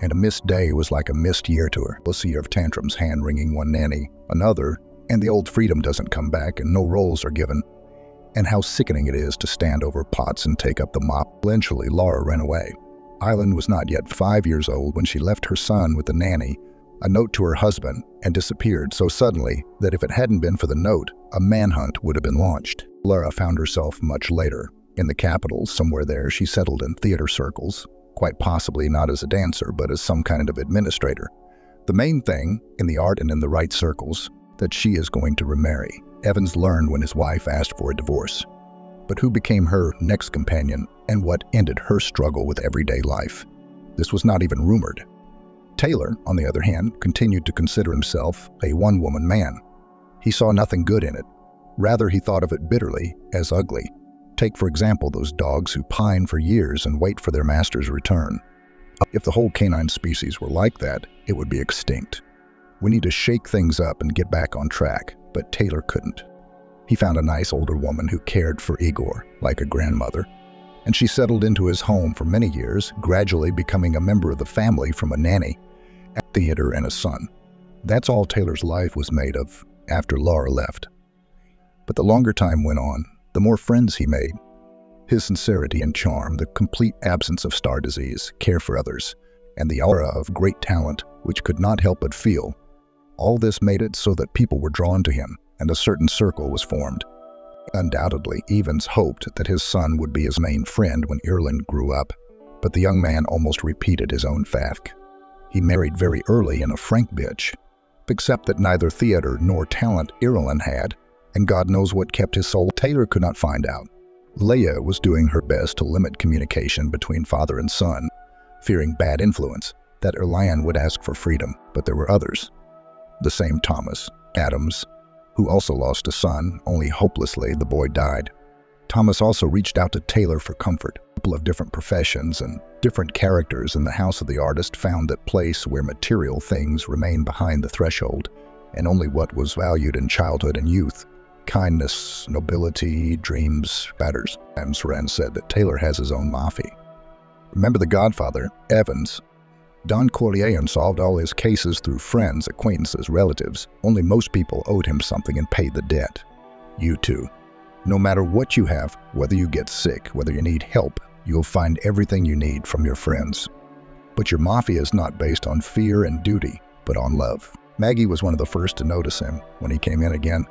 And a missed day was like a missed year to her. A year of tantrums, hand-wringing one nanny, another, and the old freedom doesn't come back and no roles are given. And how sickening it is to stand over pots and take up the mop. Eventually, Lara ran away. Island was not yet 5 years old when she left her son with the nanny, a note to her husband, and disappeared so suddenly that if it hadn't been for the note, a manhunt would have been launched. Lara found herself much later. In the capital, somewhere there, she settled in theater circles, quite possibly not as a dancer, but as some kind of administrator. The main thing, in the art and in the right circles, that she is going to remarry. Evans learned when his wife asked for a divorce. But who became her next companion, and what ended her struggle with everyday life? This was not even rumored. Taylor, on the other hand, continued to consider himself a one-woman man. He saw nothing good in it. Rather, he thought of it bitterly as ugly. Take, for example, those dogs who pine for years and wait for their master's return. If the whole canine species were like that, it would be extinct. We need to shake things up and get back on track, but Taylor couldn't. He found a nice older woman who cared for Igor like a grandmother, and she settled into his home for many years, gradually becoming a member of the family from a nanny, a theater, and a son. That's all Taylor's life was made of after Lara left. But the longer time went on, the more friends he made. His sincerity and charm, the complete absence of star disease, care for others, and the aura of great talent, which could not help but feel All this made it so that people were drawn to him, and a certain circle was formed. Undoubtedly, Evans hoped that his son would be his main friend when Ireland grew up, but the young man almost repeated his own fate. He married very early in a frank bitch, except that neither theater nor talent Ireland had, and God knows what kept his soul. Taylor could not find out. Leah was doing her best to limit communication between father and son, fearing bad influence, that Ireland would ask for freedom, but there were others. The same Thomas Adams, who also lost a son, only hopelessly the boy died. Thomas also reached out to Taylor for comfort. People of different professions and different characters in the house of the artist found that place where material things remained behind the threshold, and only what was valued in childhood and youth. Kindness, nobility, dreams, matters. Rand said that Taylor has his own mafia. Remember the Godfather, Evans? Don Corleone solved all his cases through friends, acquaintances, relatives. Only most people owed him something and paid the debt. You too. No matter what you have, whether you get sick, whether you need help, you'll find everything you need from your friends. But your mafia is not based on fear and duty, but on love. Maggie was one of the first to notice him when he came in again,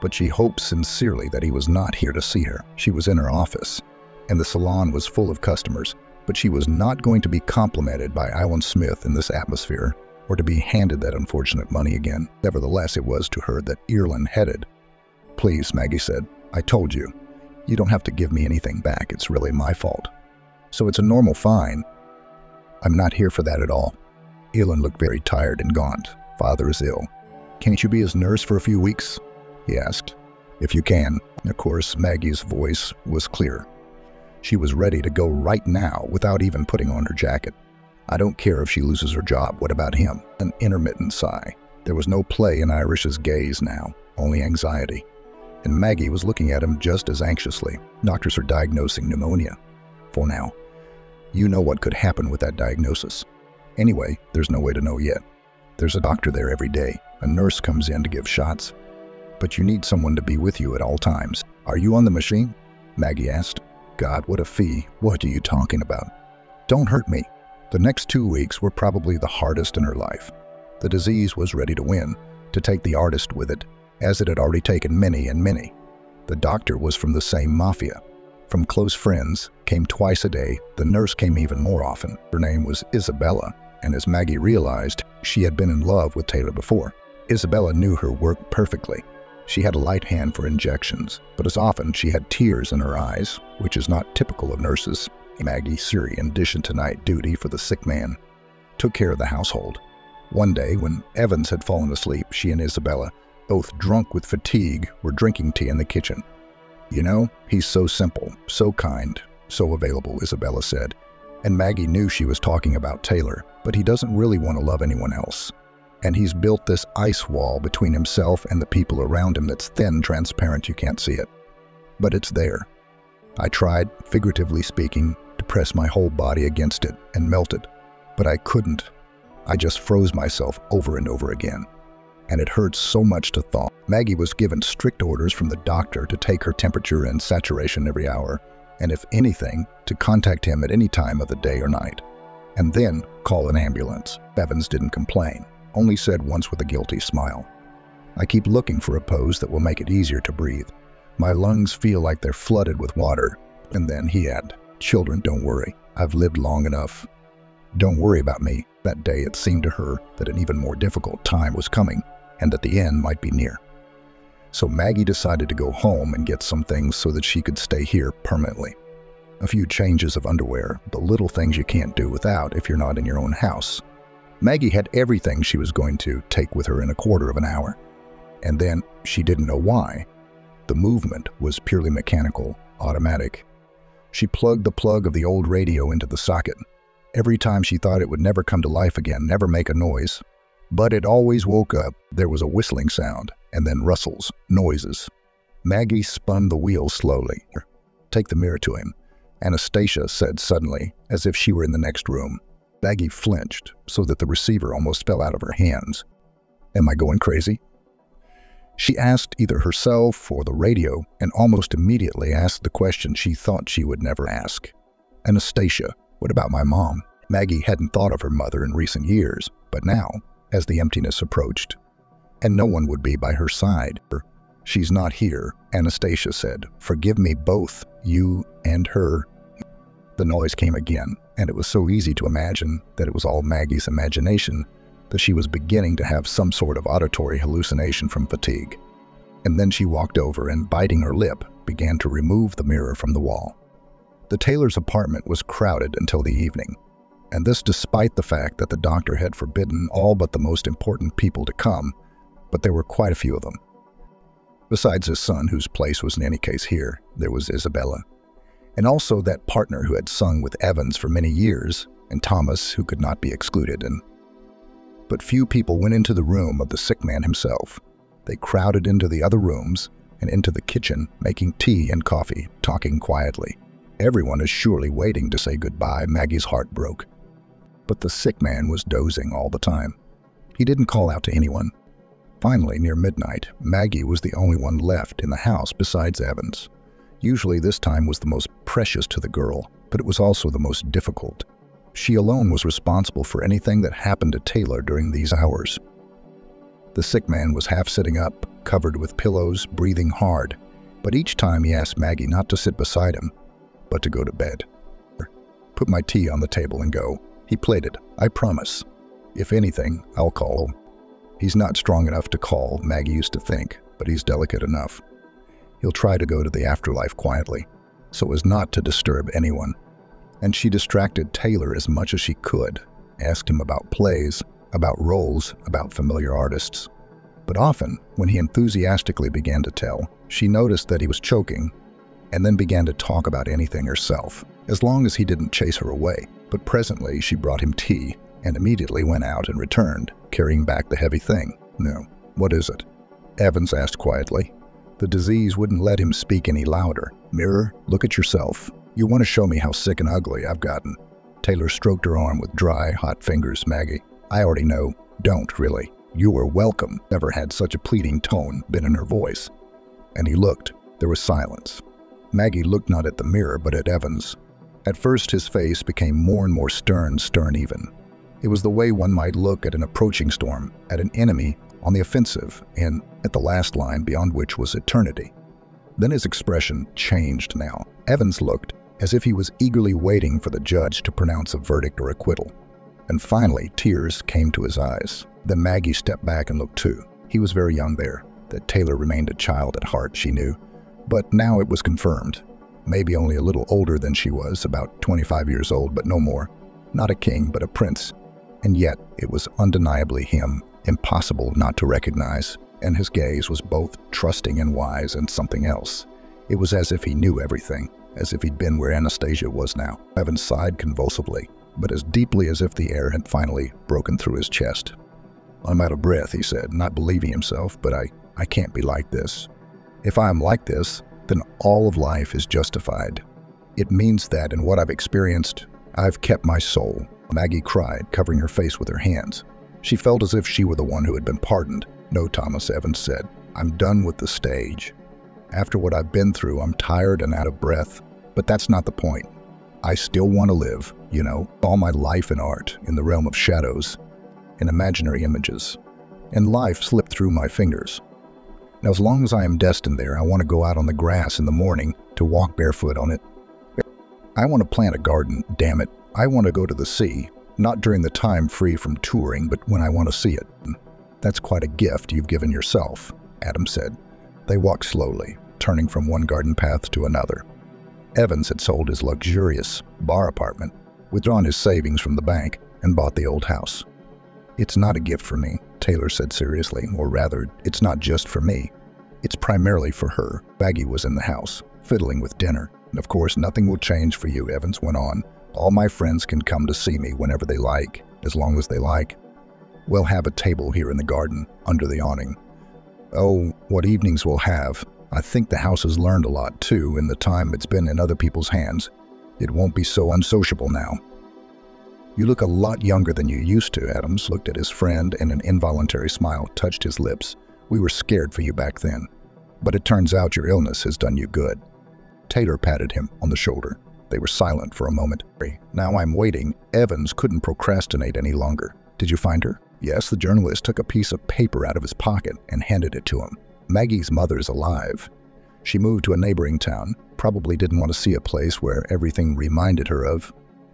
but she hoped sincerely that he was not here to see her. She was in her office, and the salon was full of customers, but she was not going to be complimented by Alan Smith in this atmosphere, or to be handed that unfortunate money again. Nevertheless, it was to her that Ireland headed. "Please," Maggie said, "I told you. You don't have to give me anything back. It's really my fault. So it's a normal fine." "I'm not here for that at all." Ireland looked very tired and gaunt. "Father is ill. Can't you be his nurse for a few weeks?" he asked. "If you can." Of course, Maggie's voice was clear. She was ready to go right now without even putting on her jacket. "I don't care if she loses her job. What about him?" An intermittent sigh. There was no play in Irish's gaze now, only anxiety. And Maggie was looking at him just as anxiously. "Doctors are diagnosing pneumonia. For now. You know what could happen with that diagnosis. Anyway, there's no way to know yet. There's a doctor there every day. A nurse comes in to give shots. But you need someone to be with you at all times." "Are you on the machine?" Maggie asked. "God, what a fee. What are you talking about?" "Don't hurt me." The next 2 weeks were probably the hardest in her life. The disease was ready to win, to take the artist with it, as it had already taken many and many. The doctor was from the same mafia. From close friends, came twice a day. The nurse came even more often. Her name was Isabella, and as Maggie realized, she had been in love with Taylor before. Isabella knew her work perfectly. She had a light hand for injections, but as often she had tears in her eyes, which is not typical of nurses. Maggie, in addition to night duty for the sick man, took care of the household. One day, when Evans had fallen asleep, she and Isabella, both drunk with fatigue, were drinking tea in the kitchen. "You know, he's so simple, so kind, so available," Isabella said. And Maggie knew she was talking about Taylor, but he doesn't really want to love anyone else. And he's built this ice wall between himself and the people around him that's thin, transparent, you can't see it. But it's there. I tried, figuratively speaking, to press my whole body against it and melt it, but I couldn't. I just froze myself over and over again. And it hurt so much to thaw. Maggie was given strict orders from the doctor to take her temperature and saturation every hour, and if anything, to contact him at any time of the day or night. And then call an ambulance. Evans didn't complain, only said once with a guilty smile, "I keep looking for a pose that will make it easier to breathe. My lungs feel like they're flooded with water." And then he had, "Children, don't worry. I've lived long enough. Don't worry about me." That day it seemed to her that an even more difficult time was coming, and that the end might be near. So Maggie decided to go home and get some things so that she could stay here permanently. A few changes of underwear, the little things you can't do without if you're not in your own house. Maggie had everything she was going to take with her in a quarter of an hour. And then, she didn't know why, the movement was purely mechanical, automatic. She plugged the plug of the old radio into the socket. Every time she thought it would never come to life again, never make a noise. But it always woke up. There was a whistling sound, and then rustles, noises. Maggie spun the wheel slowly. "Take the mirror to him," Anastasia said suddenly, as if she were in the next room. Maggie flinched, so that the receiver almost fell out of her hands. "Am I going crazy?" She asked either herself or the radio, and almost immediately asked the question she thought she would never ask. "Anastasia, what about my mom?" Maggie hadn't thought of her mother in recent years, but now, as the emptiness approached, and no one would be by her side. "She's not here," Anastasia said. "Forgive me both, you and her." The noise came again, and it was so easy to imagine that it was all Maggie's imagination that she was beginning to have some sort of auditory hallucination from fatigue. And then she walked over and, biting her lip, began to remove the mirror from the wall. The Taylor's apartment was crowded until the evening, and this despite the fact that the doctor had forbidden all but the most important people to come, but there were quite a few of them. Besides his son, whose place was in any case here, there was Isabella, and also that partner who had sung with Evans for many years, and Thomas, who could not be excluded. But few people went into the room of the sick man himself. They crowded into the other rooms and into the kitchen, making tea and coffee, talking quietly. Everyone is surely waiting to say goodbye. Maggie's heart broke. But the sick man was dozing all the time. He didn't call out to anyone. Finally, near midnight, Maggie was the only one left in the house besides Evans. Usually this time was the most precious to the girl, but it was also the most difficult. She alone was responsible for anything that happened to Taylor during these hours. The sick man was half sitting up, covered with pillows, breathing hard, but each time he asked Maggie not to sit beside him, but to go to bed. "Put my tea on the table and go," he pleaded. "I promise. If anything, I'll call." He's not strong enough to call, Maggie used to think, but he's delicate enough. He'll try to go to the afterlife quietly, so as not to disturb anyone. And she distracted Taylor as much as she could, asked him about plays, about roles, about familiar artists. But often, when he enthusiastically began to tell, she noticed that he was choking, and then began to talk about anything herself, as long as he didn't chase her away. But presently she brought him tea, and immediately went out and returned, carrying back the heavy thing. "No, what is it?" Evans asked quietly. The disease wouldn't let him speak any louder. "Mirror, look at yourself. You want to show me how sick and ugly I've gotten." Taylor stroked her arm with dry, hot fingers. "Maggie, I already know. Don't, really. You are welcome." Never had such a pleading tone been in her voice. And he looked. There was silence. Maggie looked not at the mirror, but at Evans. At first his face became more and more stern even. It was the way one might look at an approaching storm, at an enemy on the offensive, and at the last line beyond which was eternity. Then his expression changed now. Evans looked as if he was eagerly waiting for the judge to pronounce a verdict or acquittal. And finally, tears came to his eyes. Then Maggie stepped back and looked too. He was very young there. That Taylor remained a child at heart, she knew. But now it was confirmed. Maybe only a little older than she was, about 25 years old, but no more. Not a king, but a prince. And yet, it was undeniably him, impossible not to recognize, and his gaze was both trusting and wise and something else. It was as if he knew everything, as if he'd been where Anastasia was now. Evans sighed convulsively, but as deeply as if the air had finally broken through his chest. "I'm out of breath," he said, not believing himself, "but I can't be like this. If I am like this, then all of life is justified. It means that in what I've experienced, I've kept my soul." Maggie cried, covering her face with her hands. She felt as if she were the one who had been pardoned. "No, Thomas," Evans said. "I'm done with the stage. After what I've been through, I'm tired and out of breath. But that's not the point. I still want to live, you know, all my life in art, in the realm of shadows, in imaginary images. And life slipped through my fingers. Now, as long as I am destined there, I want to go out on the grass in the morning to walk barefoot on it. I want to plant a garden, damn it. I want to go to the sea, not during the time free from touring, but when I want to see it." "That's quite a gift you've given yourself," Adam said. They walked slowly, turning from one garden path to another. Evans had sold his luxurious bar apartment, withdrawn his savings from the bank, and bought the old house. "It's not a gift for me," Taylor said seriously, "or rather, it's not just for me. It's primarily for her." Maggie was in the house, fiddling with dinner. "And of course, nothing will change for you," Evans went on. "All my friends can come to see me whenever they like, as long as they like. We'll have a table here in the garden, under the awning. Oh, what evenings we'll have. I think the house has learned a lot, too, in the time it's been in other people's hands. It won't be so unsociable now." "You look a lot younger than you used to," Adams looked at his friend, and an involuntary smile touched his lips. "We were scared for you back then. But it turns out your illness has done you good." Taylor patted him on the shoulder. They were silent for a moment. "Now I'm waiting." Evans couldn't procrastinate any longer. "Did you find her?" Yes, the journalist took a piece of paper out of his pocket and handed it to him. Maggie's mother's alive. She moved to a neighboring town, probably didn't want to see a place where everything reminded her of.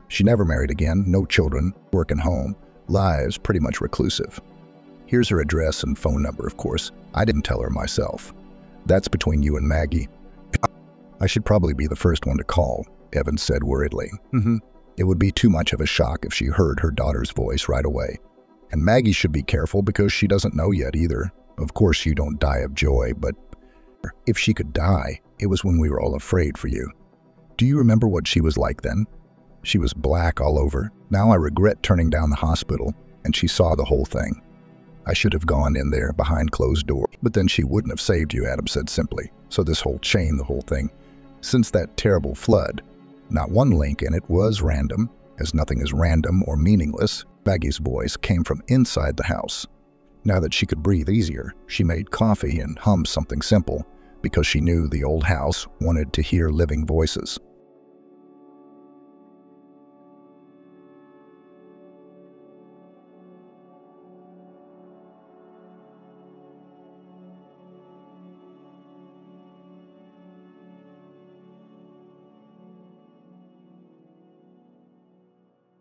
She never married again, no children, work and home, lives pretty much reclusive. Here's her address and phone number, of course. I didn't tell her myself. That's between you and Maggie. I should probably be the first one to call, Evan said worriedly. It would be too much of a shock if she heard her daughter's voice right away. And Maggie should be careful because she doesn't know yet either. Of course you don't die of joy, but if she could die, it was when we were all afraid for you. Do you remember what she was like then? She was black all over. Now I regret turning down the hospital, and she saw the whole thing. I should have gone in there behind closed doors. But then she wouldn't have saved you, Adam said simply. So this whole chain, the whole thing, since that terrible flood, not one link in it was random, as nothing is random or meaningless. Maggie's voice came from inside the house. Now that she could breathe easier, she made coffee and hummed something simple because she knew the old house wanted to hear living voices.